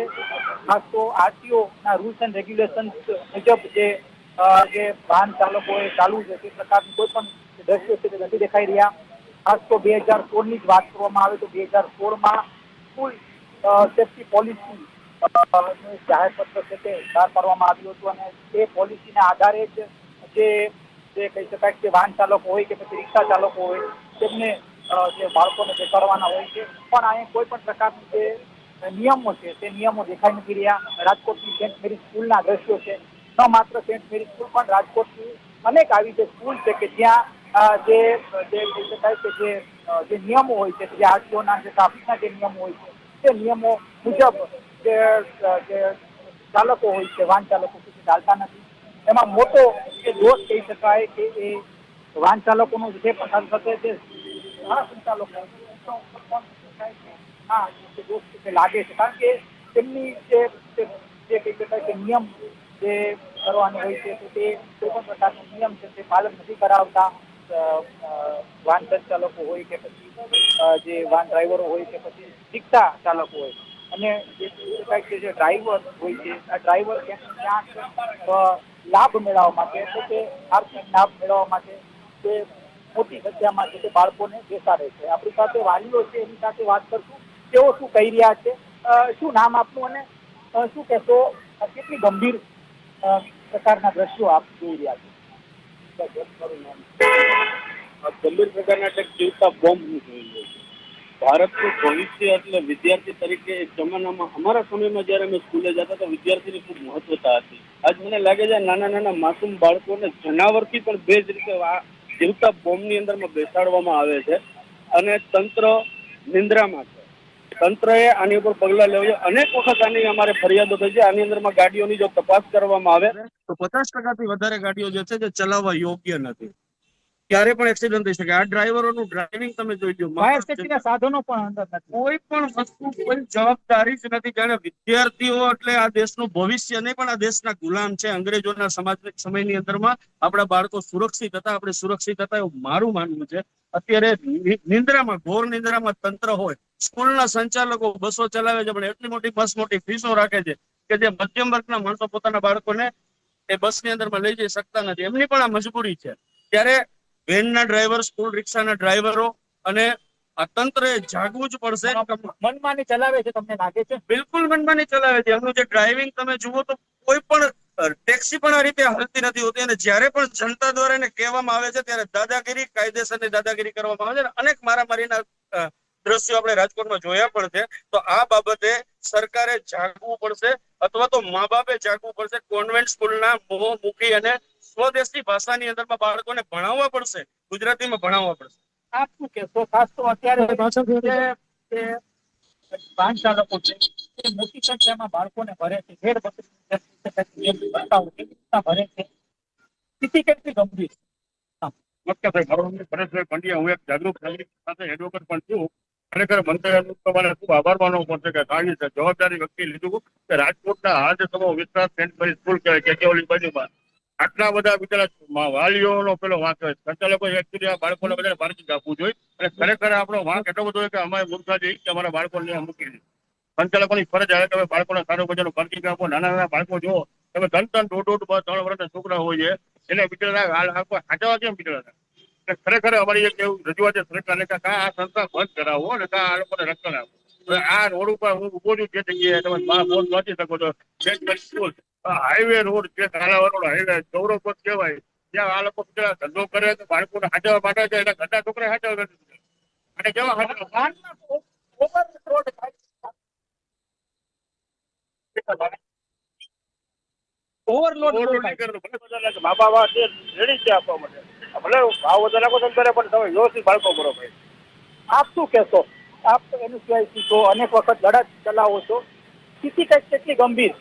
ખાસ તો આરટીઓ ના રૂલ્સ એન્ડ રેગ્યુલેશન મુજબ જે વાહન ચાલકો ચાલુ છે તે પ્રકારની કોઈ પણ દ્રશ્યો છે તે નથી દેખાઈ રહ્યા. ખાસ તો 2016 ની જ વાત કરવામાં આવે તો 2016માં સ્કૂલ સેફ્ટી પોલિસી જાહેરપત્ર છે તે બહાર પાડવામાં આવ્યું હતું અને તે પોલિસીના આધારે જ જે કહી શકાય કે વાહન ચાલકો હોય કે પછી રિક્ષા ચાલકો હોય તેમને જે બાળકોને બેસાડવાના હોય છે. પણ અહીંયા કોઈ પણ પ્રકારના જે નિયમો છે તે નિયમો દેખાઈ નથી રહ્યા. રાજકોટની સેન્ટ મેરી સ્કૂલના દ્રશ્યો છે. ન માત્ર સેન્ટ મેરી સ્કૂલ પણ રાજકોટની અનેક આવી જે સ્કૂલ છે કે જ્યાં જે કહી શકાય કે જે નિયમો હોય છે, જે આરટીઓના જે ટ્રાફિકના જે નિયમો હોય છે તે નિયમો મુજબ જે ચાલકો હોય છે, વાહન ચાલકો છે, ચાલતા નથી. એમાં મોટો જે દોષ કહી શકાય કે એ વાહન ચાલકોનો જે પણ થશે તે સંચાલકો લાગે છે. કારણ કે તેમની જે કહી શકાય કે નિયમ જે કરવાનો હોય છે તે કોઈ પણ પ્રકારનો નિયમ છે તે પાલન નથી કરાવતા. વાહન સંચાલકો હોય કે પછી જે વાહન ડ્રાઈવરો હોય કે પછી રિક્ષા ચાલકો હોય અને જે ડ્રાઈવર હોય છે આ ડ્રાઈવર ક્યાંક લાભ મેળવવા માટે એટલે કે આર્થિક લાભ મેળવવા માટે તે મોટી સંખ્યામાં છે તે બાળકોને બેસાડે છે. આપણી સાથે વાલીઓ છે એની સાથે વાત કરશું. તેઓ શું કહી રહ્યા છે? શું નામ આપનું અને શું કહેશો? કેટલી ગંભીર પ્રકારના દ્રશ્યો આપ જોઈ રહ્યા છો? ગંભીર પ્રકારના જીવતા બોમ્બનું જોઈ રહ્યો છે. ભારતનું ભવિષ્ય એટલે વિદ્યાર્થી તરીકે એક જમાનામાં અમારા સમયમાં જયારે અમે સ્કૂલે જતા તો વિદ્યાર્થીની ખૂબ મહત્વતા હતી. આજ મને લાગે છે નાના નાના માસૂમ બાળકોને જનાવરથી પણ બે જ રીતે જીવતા બોમ્બની અંદરમાં બેસાડવામાં આવે છે અને તંત્ર નિંદ્રામાં છે. તંત્રએ આની ઉપર પગલાં લેવા જોઈએ. અનેક વખત આની અમારે ફરિયાદો થઈ છે. આની અંદરમાં ગાડીઓની જો તપાસ કરવામાં આવે તો 50% વધારે ગાડીઓ જે છે જે ચલાવવા યોગ્ય નથી. ક્યારે પણ એક્સિડન્ટ થઈ શકે. આ ડ્રાઈવરોનું ડ્રાઇવિંગ તમે જોઈ લો, સાધનો પણ અંદર નથી. કોઈ પણ વસ્તુ કોઈ જવાબદારી જ નથી. જાણે વિદ્યાર્થીઓ એટલે આ દેશનું ભવિષ્ય નહીં પણ આ દેશના ગુલામ છે. અંગ્રેજોના સમયની અંદરમાં આપણા બાળકો સુરક્ષિત હતા, આપણે સુરક્ષિત હતા એવું મારું માનવું છે. અત્યારે નિંદ્રામાં, ઘોર નિંદ્રામાં તંત્ર હોય. સ્કૂલના સંચાલકો બસો ચલાવે છે પણ એટલી મોટી બસ મોટી ફીસો રાખે છે કે જે મધ્યમ વર્ગના માણસો પોતાના બાળકોને એ બસની અંદરમાં લઈ જઈ શકતા નથી. એમની પણ આ મજબૂરી છે. ત્યારે વેનના ડ્રાઈવર, સ્કૂલ રિક્ષાના ડ્રાઈવરો અને આ તંત્રએ જાગવું જ પડશે. મનમાની ચલાવે છે તમને લાગે છે? બિલકુલ મનમાની ચલાવે છે. એમનું જે ડ્રાઇવિંગ તમે જુઓ તો કોઈ પણ ટેક્સી પણ આ રીતે હાલતી નથી હોતી અને જ્યારે પણ જનતા દ્વારા એને કહેવામાં આવે છે ત્યારે દાદાગીરી, કાયદેસરની દાદાગીરી કરવામાં આવે છે અને અનેક મારામારીના દ્રશ્યો આપણે રાજકોટમાં જોયા પણ છે. તો આ બાબતે સરકારે જાગવું પડશે અથવા તો મા બાપે જાગવું પડશે. કોન્વેન્ટ સ્કૂલના મોહ મૂકી અને સ્વદેશી ભાષાની અંદરમાં બાળકોને ભણાવવા પડશે, ગુજરાતીમાં ભણાવવા પડશે. આપ શું કહેશો? ખાસ તો અત્યારે જે વાહન ચાલકો છે એ મોટી સંખ્યામાં બાળકોને ભરે છે, ભરે છે, સ્થિતિ કેટલી ગંભીર? પરેશભાઈ પંડ્યા, હું એક જાગૃત નાગરિક સાથે એડવોકેટ પણ છું. ખરેખર મંત્રી તમારે ખૂબ આભાર માનવો પડશે કે આવી જવાબદારી વ્યક્તિ લીધું કે રાજકોટના હાલ સમો વિશ્વાસ સેન્ટ મેરી સ્કૂલ કહેવાય કે કેવલી બાજુમાં આટલા બધા બિચારા વાલીઓનો પેલો વાંક હોય, સંચાલકો એકચુઅલી આ બાળકોને બધાને પાર્કિંગ આપવું જોઈએ અને ખરેખર આપણો વાંક એટલો બધો હોય કે અમારે મૂર્ખા જઈ કે અમારા બાળકોને મૂકી દીધું. સંચાલકોની ફરજ આવે તમે બાળકોને સારું મજાનું પાર્કિંગ આપો. નાના નાના બાળકો જુઓ તમે 3-3, 2-2, 3 વર્ષના છોકરા હોય છે એને બિચારા હાચવા કેમ બિચારા? ખરેખર અમારી એક એવું રજૂઆત છે સરકારને કે આ સંસ્થા બંધ કરાવો અને આ લોકોને રક્ષણ આપો. આ રોડ ઉપર હું ઉભો છું જે જગ્યાએ તમે બોર્ડ વાંચી શકો છો, સ્કૂલ હાઈવે રોડ છે, કાલાવડ રોડ હાઈવે ગૌરવપથ કહેવાય, ત્યાં આ લોકો ધંધો કરે તો બાળકોને હાચવવા માટે છે એટલે ઘરના છોકરા હાચવવા અને કેવા ઓવરલોડ મા બાપ રેડી છે આપવા માટે. ભલે ભાવ વધારે નાખો તમે પણ તમે વ્યવસ્થિત બાળકો કરો ભાઈ. આપ શું કહેશો? આપ એનું સિવાય શીખો, અનેક વખત લડત ચલાવો છો, સ્થિતિ કેટલી ગંભીર?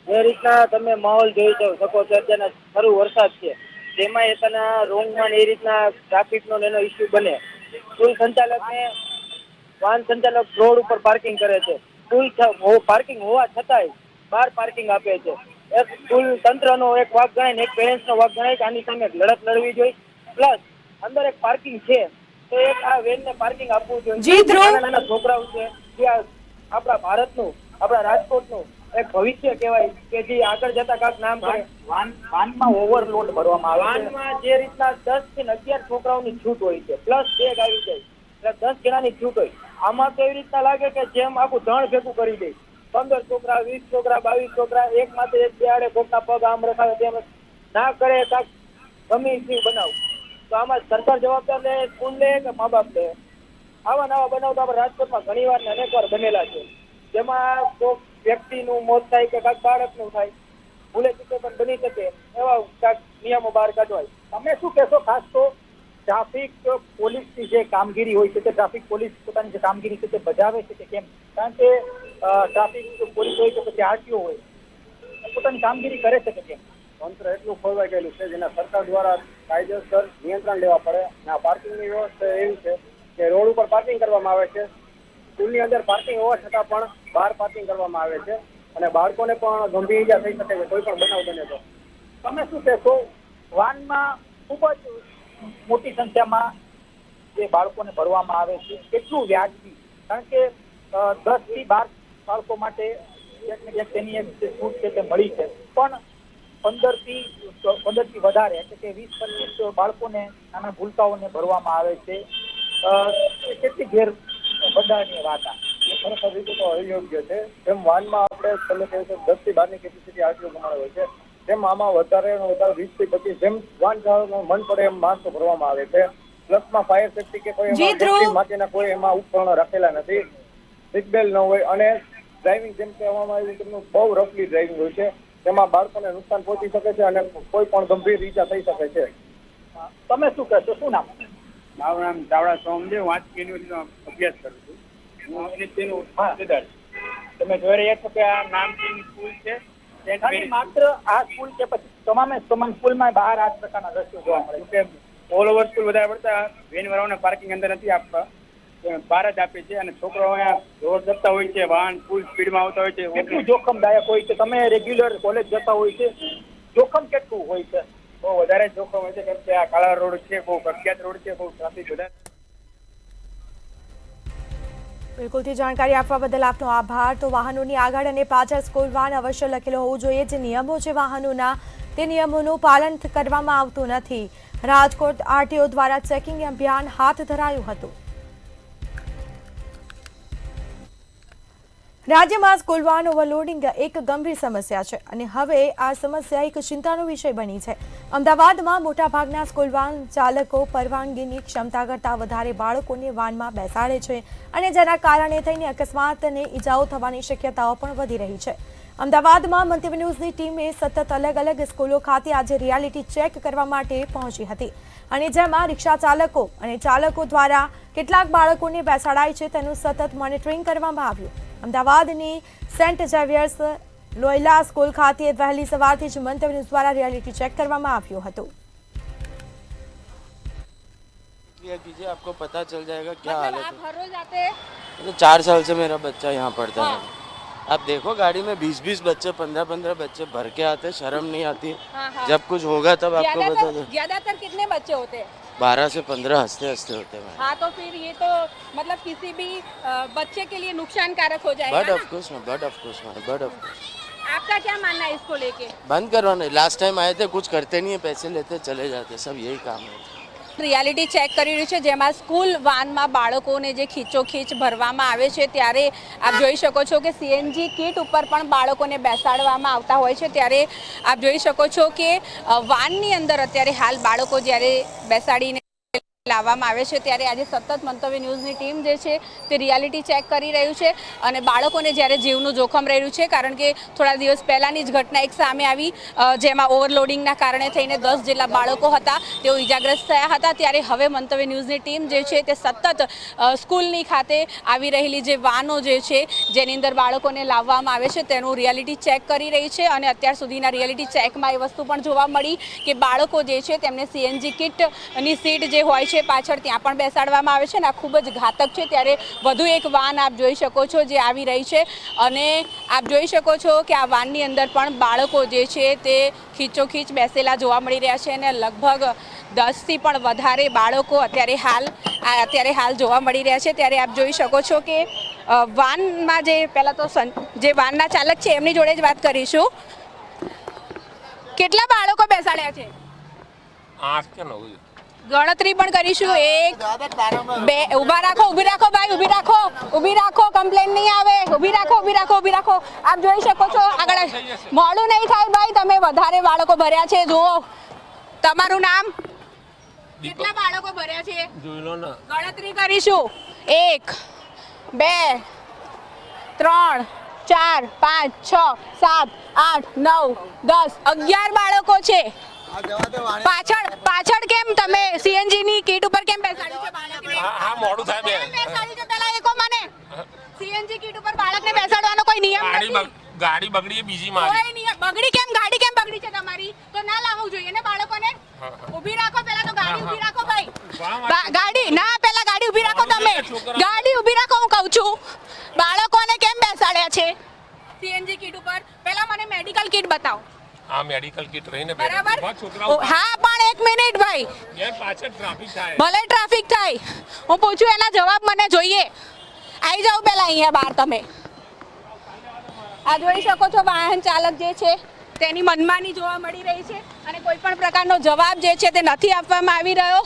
જે રીતના તમે માહોલ જોઈ શકો છો, અત્યારના શરૂ વરસાદ છે તેમાં એના રોંગમાં એ રીતના ટ્રાફિકનો એનો ઇસ્યુ બને. સ્કૂલ સંચાલકને વાહન સંચાલક રોડ ઉપર પાર્કિંગ કરે છે, સ્કૂલ પાર્કિંગ હોવા છતાંય બહાર પાર્કિંગ આપે છે. એક સ્કૂલ તંત્રનો એક વાક ગણાય ને એક પેરેન્ટ્સનો વાક ગણાય કે આની સામે લડત લડવી જોઈએ. પ્લસ અંદર એક પાર્કિંગ છે તો એક આ વેનને પાર્કિંગ આપવું જોઈએ. નાના નાના છોકરાઓ છે જે આપણા ભારતનું, આપણા રાજકોટનું એક ભવિષ્ય કહેવાય કે જે આગળ જતા કાંક નામ કરે. વાનમાં ઓવરલોડ ભરવામાં આવે. વાનમાં જે રીતના 10 થી 11 છોકરાઓની છૂટ હોય છે, પ્લસ બેગ આવી જાય એટલે 10 જણાની છૂટ હોય. આમાં તો એવી રીતના લાગે કે જેમ આખું ધણ ભેગું કરી દે. 15 છોકરા, 20 છોકરા, 22 છોકરા એક માથે એક બેહાડે, કોકના પગ આમ રખાવે તેમ ના કરે, કાંક ગમે તે બનાવ. તો આમાં સરકાર જવાબદાર લે, સ્કૂલ લે કે મા બાપ લે? આવા નવા બનાવ તો આપણે રાજકોટમાં ઘણી વાર ને અનેક વાર બનેલા છે, જેમાં કોઈક વ્યક્તિનું મોત થાય કે કાંક બાળકનું થાય, ભૂલે ચૂકે પણ બની શકે એવા કાંક નિયમો બહાર કાઢવાય. તમે શું કહેશો? ખાસ તો ટ્રાફિક પોલીસની જે કામગીરી હોય છે તે ટ્રાફિક પોલીસ પોતાની જે કામગીરી છે તે બજાવે છે કે કેમ? કારણ કે ટ્રાફિક પોલીસ હોય કે પછી આરટીઓ હોય પોતાની કામગીરી કરે છે કે કેમ? તંત્ર એટલું ખોરવાઈ ગયેલું છે જેના સરકાર દ્વારા કાયદેસર નિયંત્રણ લેવા પડે. આ પાર્કિંગની વ્યવસ્થા એવી છે કે રોડ ઉપર પાર્કિંગ કરવામાં આવે છે, સ્કૂલની અંદર પાર્કિંગ હોવા છતાં પણ બહાર પાર્કિંગ કરવામાં આવે છે અને બાળકોને પણ ગંભીર ઈજા થઈ શકે છે કોઈ પણ બનાવ બને તો. તમે શું કહેશો? વાનમાં ખૂબ જ મોટી સંખ્યામાં જે બાળકોને ભરવામાં આવે છે, કેટલું વ્યાજબી? કારણ કે 10 થી 12 બાળકો માટે ક્યાંક ને ક્યાંક તેની એક છૂટ છે તે મળી છે, પણ 15 થી વધારે એટલે કે 20-25 બાળકોને, નાના ભૂલકાઓને ભરવામાં આવે છે. કેટલી ગેરબંધારણીય વાત આ? ખરેખર રીતે તો અયોગ્ય છે. જેમ વાનમાં આપણે તમે કહ્યું 10 થી 12ની કેપેસિટી આરટીઓ પ્રમાણે હોય છે, તેમ આમાં વધારે 20 થી 25 જેમ વાહન ચાલકનું મન પડે એમ માણસો ભરવામાં આવે છે. પ્લસમાં ફાયર સેફ્ટી કે કોઈ માટેના કોઈ એમાં ઉપકરણો રાખેલા નથી, સીટ બેલ્ટ ન હોય અને ડ્રાઇવિંગ જેમ કહેવામાં આવ્યું તેમનું બહુ રફલી ડ્રાઇવિંગ હોય છે, તેમાં બાળકોને નુકસાન પહોંચી શકે છે અને કોઈ પણ ગંભીર ઈજા થઈ શકે છે. તમે શું કહેશો? શું નામ? મારું નામ ચાવડા સોમદેવ, વાંચકી યુનિવર્સિટીનો અભ્યાસ કરું છું. તમે જોઈ રહ્યા છો કે આ નામચીન સ્કૂલ છે. માત્ર આ સ્કૂલ કે પછી તમામ સ્કૂલમાં બહાર આ પ્રકારના દ્રશ્યો જોવા મળે છે. ઓલ ઓવર સ્કૂલ વધારે પડતા વેન વાળાઓને પાર્કિંગ અંદર નથી આપતા, બહાર જ આપે છે અને છોકરાઓ અહીંયા રોડ જતા હોય છે, વાહન ફૂલ સ્પીડમાં આવતા હોય છે. કેટલું જોખમદાયક હોય છે? તમે રેગ્યુલર કોલેજ જતા હોય છે, જોખમ કેટલું હોય છે? બહુ વધારે જોખમ હોય છે કેમ કે આ કાળા રોડ છે, બહુ પ્રખ્યાત રોડ છે, બહુ ટ્રાફિક વધારે. બિલકુલથી જાણકારી આપવા બદલ આપનો આભાર. તો વાહનોની આગળ અને પાછળ સ્કૂલ વાન અવશ્ય લખેલો હોવું જોઈએ. જે નિયમો છે વાહનોના, તે નિયમોનું પાલન કરવામાં આવતું નથી. રાજકોટ આરટીઓ દ્વારા ચેકિંગ અભિયાન હાથ ધરાયું હતું. રાજ્યમાં સ્કૂલ વાહન ઓવરલોડિંગ એક ગંભીર સમસ્યા છે અને હવે આ સમસ્યા એક ચિંતાનો વિષય બની છે. અમદાવાદમાં મોટાભાગના સ્કૂલ વાહન ચાલકો પરવાનગીની ક્ષમતા કરતાં વધારે બાળકોને વાનમાં બેસાડે છે અને જેના કારણે થઈને અકસ્માત અને ઈજાઓ થવાની શક્યતાઓ પણ વધી રહી છે. અમદાવાદમાં મંતવ્ય ન્યૂઝની ટીમે સતત અલગ અલગ સ્કૂલો ખાતે આજે રિયાલિટી ચેક કરવા માટે પહોંચી હતી અને જેમાં રિક્ષા ચાલકો અને ચાલકો દ્વારા કેટલાક બાળકોને બેસાડાય છે તેનું સતત મોનિટરિંગ કરવામાં આવ્યું. અમદાવાદની સેન્ટ ઝેવિયર્સ લોયલા સ્કૂલ ખાતે વહેલી સવારથી જ મંતવ્ય ન્યૂઝ દ્વારા રિયાલિટી ચેક કરવામાં આવ્યું હતું. कीजिए आपको पता चल जाएगा क्या मतलब हालत आप हर रोज आते हैं? है. 4 साल से मेरा बच्चा यहाँ पढ़ता है. आप देखो गाड़ी में 20-20 बच्चे 15-15 बच्चे भर के आते, शर्म नहीं आती. हाँ, हाँ। जब कुछ होगा तब आपको बता दो. ज्यादातर कितने बच्चे होते हैं? 12 से 15 हंसते हंसते होते हैं. हाँ, तो फिर ये तो मतलब किसी भी बच्चे के लिए नुकसानकारक हो जाएगा बट ना? Of course but of course but of course आपका क्या मानना है इसको लेके? बंद करवाना. लास्ट टाइम आए थे, कुछ करते नहीं है, पैसे लेते चले जाते, सब यही काम है. રિયાલિટી ચેક કરી રહ્યું છે જેમાં સ્કૂલ વાનમાં બાળકોને જે ખીચોખીચ ભરવામાં આવે છે ત્યારે આપ જોઈ શકો છો કે સીએનજી કિટ ઉપર પણ બાળકોને બેસાડવામાં આવતા હોય છે. ત્યારે આપ જોઈ શકો છો કે વાનની અંદર અત્યારે હાલ બાળકો જ્યારે બેસાડીને લાવવામાં આવે છે ત્યારે આજે સતત મંતવ્ય ન્યૂઝની ટીમ જે છે તે રિયાલિટી ચેક કરી રહ્યું છે અને બાળકોને જ્યારે જીવનું જોખમ રહ્યું છે કારણ કે થોડા દિવસ પહેલાંની જ ઘટના એક સામે આવી જેમાં ઓવરલોડિંગના કારણે થઈને 10 જેટલા બાળકો હતા તેઓ ઇજાગ્રસ્ત થયા હતા. ત્યારે હવે મંતવ્ય ન્યૂઝની ટીમ જે છે તે સતત સ્કૂલની ખાતે આવી રહેલી જે વાનો જે છે જેની અંદર બાળકોને લાવવામાં આવે છે તેનું રિયાલિટી ચેક કરી રહી છે અને અત્યાર સુધીના રિયાલિટી ચેકમાં એ વસ્તુ પણ જોવા મળી કે બાળકો જે છે તેમને સીએનજી કિટની સીટ જે હોય છે પાછળ ત્યાં પણ બેસાડવામાં આવે છે અને આ ખૂબ જ ઘાતક છે. ત્યારે વધુ એક વાન આપ જોઈ શકો છો જે આવી રહી છે અને આપ જોઈ શકો છો કે આ વાનની અંદર પણ બાળકો જે છે તે ખીચોખીચ બેસેલા જોવા મળી રહ્યા છે અને લગભગ 10થી પણ વધારે બાળકો અત્યારે હાલ જોવા મળી રહ્યા છે. ત્યારે આપ જોઈ શકો છો કે વાનમાં જે પહેલાં તો જે વાનના ચાલક છે એમની જોડે જ વાત કરીશું. કેટલા બાળકો બેસાડ્યા છે? 8 કે 9. ગણતરી પણ કરીશું. 1 2 ઊભી રાખો ભાઈ, ઊભી રાખો, કમ્પ્લેન નહીં આવે. ઊભી રાખો. આપ જોઈ શકો છો આગળ મોડું નહીં થાય ભાઈ, તમે વધારે બાળકો ભર્યા છે. જુઓ તમારું નામ, કેટલા બાળકો ભર્યા છે જોઈ લો ને. ગણતરી કરીશું. 1 2 3 4 5 6 7 8 9 10 11 બાળકો છે. પાછળ કેમ તમે સીએનજી ની કીટ ઉપર કેમ બેસાડ્યું છે બાળકને? હા મોડું થાય બેન. બેસાડ્યું છે પેલા એકો મને સીએનજી કીટ ઉપર બાળકને બેસાડવાનો કોઈ નિયમ નથી. ગાડી બગડી બીજી મારી. કોઈ નિયમ બગડી કેમ? ગાડી કેમ બગડી છે તમારી? તો ના લાવવું જોઈએ ને બાળકોને. ઊભી રાખો પેલા તો ગાડી ઊભી રાખો ભાઈ. ગાડી ના પેલા ગાડી ઊભી રાખો તમે. ગાડી ઊભી રાખો હું કહું છું. બાળકોને કેમ બેસાડ્યા છે સીએનજી કીટ ઉપર? પેલા મને મેડિકલ કીટ બતાવો. આ મેડિકલ કિટ રહીને બરાબર. છોકરાઓ હા પણ 1 મિનિટ ભાઈ, યાર પાછળ ટ્રાફિક થાય. ભલે ટ્રાફિક થાય, હું પૂછું એના જવાબ મને જોઈએ. આવી જાઓ પેલા અહીંયા બહાર તમે. આ જોઈ શકો છો વાહન ચાલક જે છે તેની મનમાની જોવા મળી રહી છે અને કોઈ પણ પ્રકારનો જવાબ જે છે તે નથી આપવામાં આવી રહ્યો.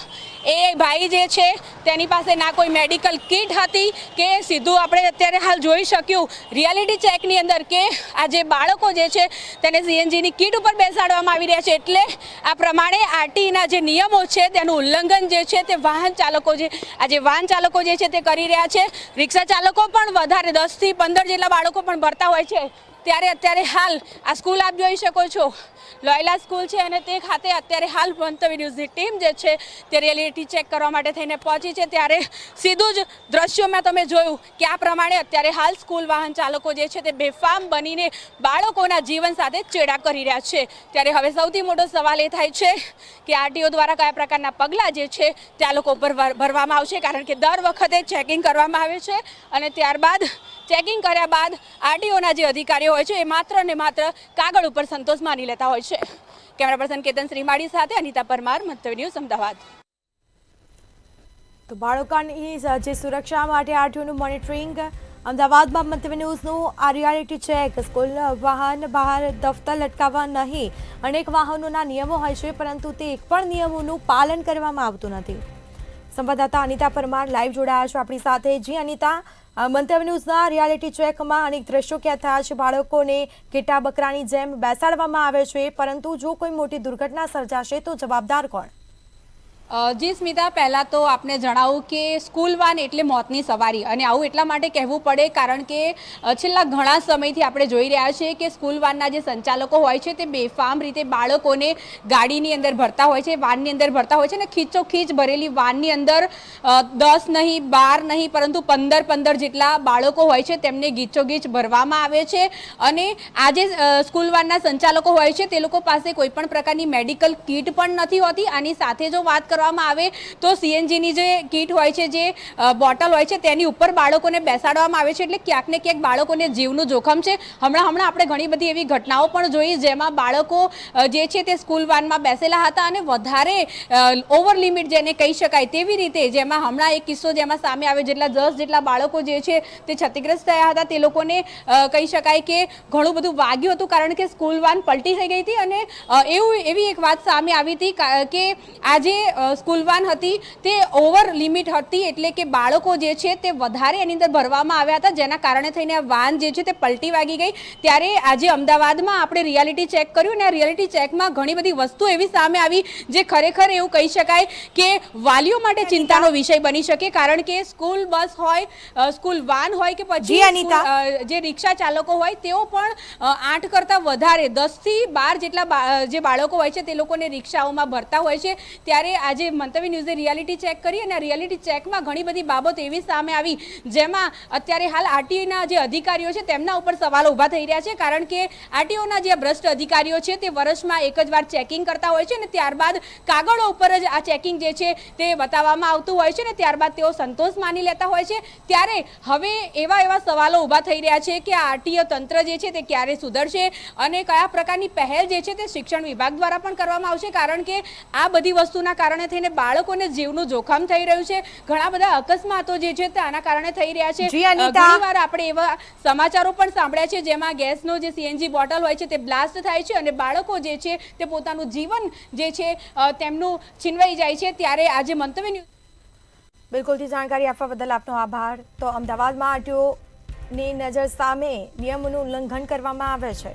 એ ભાઈ જે છે તેની પાસે ના કોઈ મેડિકલ કિટ હતી કે સીધું આપણે અત્યારે હાલ જોઈ શક્યું રિયાલિટી ચેકની અંદર કે આ જે બાળકો જે છે તેને સીએનજીની કિટ ઉપર બેસાડવામાં આવી રહ્યા છે. એટલે આ પ્રમાણે આરટીઈના જે નિયમો છે તેનું ઉલ્લંઘન જે છે તે વાહન ચાલકો જે છે તે કરી રહ્યા છે. રિક્ષા ચાલકો પણ વધારે 10થી 15 જેટલા બાળકો પણ ભરતા હોય છે. ત્યારે અત્યારે હાલ આ સ્કૂલ આપ જોઈ શકો છો લોયલા સ્કૂલ છે અને તે ખાતે અત્યારે હાલ મંતવ્ય ન્યૂઝની ટીમ જે છે તે રિયાલિટી ચેક કરવા માટે થઈને પહોંચી છે. ત્યારે સીધું જ દ્રશ્યોમાં તમે જોયું કે આ પ્રમાણે અત્યારે હાલ સ્કૂલ વાહન ચાલકો જે છે તે બેફામ બનીને બાળકોના જીવન સાથે ચેડા કરી રહ્યા છે. ત્યારે હવે સૌથી મોટો સવાલ એ થાય છે કે આરટીઓ દ્વારા કયા પ્રકારના પગલાં જે છે તે આ લોકો ઉપર ભરવામાં આવશે, કારણ કે દર વખતે ચેકિંગ કરવામાં આવે છે અને ત્યારબાદ ચેકિંગ કર્યા બાદ આરટીઓના જે અધિકારીઓ હોય છે એ માત્ર ને માત્ર કાગળ ઉપર સંતોષ માની લેતા હોય છે. કેમેરા પર્સન કેતન શ્રીમાળી સાથે અનિતા પરમાર, મંતવ્ય ન્યૂઝ, અમદાવાદ. તો બાળકોની જે સુરક્ષા માટે આરટીઓનું મોનિટરિંગ, અમદાવાદમાં મંતવ્ય ન્યૂઝનું આ રિયાલિટી ચેક. સ્કૂલ વાહન બહાર દફતર લટકાવવા નહીં. અનેક વાહનોના નિયમો હોય છે પરંતુ તે એક પણ નિયમોનું પાલન કરવામાં આવતું નથી. સંવાદદાતા અનિતા પરમાર લાઈવ જોડાયા છો આપણી સાથે. જી અનિતા, મંતવ્ય ન્યૂઝના રિયાલિટી ચેકમાં અનેક દ્રશ્યો ક્યાં થયા છે. બાળકોને ઘેટા બકરાની જેમ બેસાડવામાં આવે છે, પરંતુ જો કોઈ મોટી દુર્ઘટના સર્જાશે તો જવાબદાર કોણ? જી સ્મિતા, પહેલાં તો આપને જણાવું કે સ્કૂલ વાન એટલે મોતની સવારી, અને આવું એટલા માટે કહેવું પડે કારણ કે છેલ્લા ઘણા સમયથી આપણે જોઈ રહ્યા છીએ કે સ્કૂલ વાનના જે સંચાલકો હોય છે તે બેફામ રીતે બાળકોને ગાડીની અંદર ભરતા હોય છે, વાનની અંદર ભરતા હોય છે, અને ખીચોખીચ ભરેલી વાનની અંદર 10 નહીં 12 નહીં પરંતુ 15 જેટલા બાળકો હોય છે તેમને ગીચોગીચ ભરવામાં આવે છે. અને આ જે સ્કૂલ વાનના સંચાલકો હોય છે તે લોકો પાસે કોઈ પણ પ્રકારની મેડિકલ કિટ પણ નથી હોતી. આની સાથે જો વાત કરવામાં આવે તો સીએનજીની જે કીટ હોય છે, જે બોટલ હોય છે, તેની ઉપર બાળકોને બેસાડવામાં આવે છે, એટલે ક્યાંક ને ક્યાંક બાળકોને જીવનું જોખમ છે. હમણાં આપણે ઘણી બધી એવી ઘટનાઓ પણ જોઈ જેમાં બાળકો જે છે તે સ્કૂલ વાનમાં બેસેલા હતા અને વધારે ઓવર લિમિટ જેને કહી શકાય તેવી રીતે, જેમાં હમણાં એક કિસ્સો જેમાં સામે આવે જેટલા 10 જેટલા બાળકો જે છે તે ક્ષતિગ્રસ્ત થયા હતા. તે લોકોને કહી શકાય કે ઘણું બધું વાગ્યું હતું કારણ કે સ્કૂલ વાન પલટી થઈ ગઈ હતી. અને એવી એક વાત સામે આવી હતી કે આજે સ્કૂલ વાન હતી તે ઓવર લિમિટ હતી, એટલે કે બાળકો જે છે તે વધારે એની અંદર ભરવામાં આવ્યા હતા, જેના કારણે થઈને આ વાન જે છે તે પલટી વાગી ગઈ. ત્યારે આજે અમદાવાદમાં આપણે રિયાલિટી ચેક કર્યું અને આ રિયાલિટી ચેકમાં ઘણી બધી વસ્તુ એવી સામે આવી જે ખરેખર એવું કહી શકાય કે વાલીઓ માટે ચિંતાનો વિષય બની શકે, કારણ કે સ્કૂલ બસ હોય, સ્કૂલ વાન હોય કે પછી જે રિક્ષા ચાલકો હોય તેઓ પણ 8 કરતાં વધારે 10 થી 12 જેટલા જે બાળકો હોય છે તે લોકોને રિક્ષાઓમાં ભરતા હોય છે. ત્યારે આજે મંતવ્ય ન્યૂઝે રિયાલિટી ચેક કરી અને રિયાલિટી ચેકમાં ઘણી બધી બાબતો એવી સામે આવી જેમાં અત્યારે હાલ આરટીઓના જે અધિકારીઓ છે તેમના ઉપર સવાલો ઊભા થઈ રહ્યા છે, કારણ કે આરટીઓના જે ભ્રષ્ટ અધિકારીઓ છે તે વર્ષમાં એક જ વાર ચેકિંગ કરતા હોય છે અને ત્યારબાદ કાગળો ઉપર જ આ ચેકિંગ જે છે તે બતાવવામાં આવતું હોય છે અને ત્યારબાદ તેઓ સંતોષ માની લેતા હોય છે. ત્યારે હવે એવા સવાલો ઊભા થઈ રહ્યા છે કે આ આરટીઓ તંત્ર જે છે તે ક્યારે સુધરશે અને કયા પ્રકારની પહેલ જે છે તે શિક્ષણ વિભાગ દ્વારા પણ કરવામાં આવશે, કારણ કે આ બધી વસ્તુના કારણે થઈને બાળકોને જીવનું જોખમ થઈ રહ્યું છે. ઘણા બધા અકસ્માતો જે છે તે આના કારણે થઈ રહ્યા છે. ઘણીવાર આપણે એવા સમાચારો પણ સાંભળ્યા છે જેમાં ગેસનો જે સીએનજી બોટલ હોય છે તે બ્લાસ્ટ થાય છે અને બાળકો જે છે તે પોતાનું જીવન જે છે તેમનું છીનવાઈ જાય છે. ત્યારે આજે મંતવ્ય બિલકુલથી જાણકારી આપવા બદલ આપનો આભાર. તો અમદાવાદમાં આરટીઓની નજર સામે નિયમોનું ઉલ્લંઘન કરવામાં આવે છે.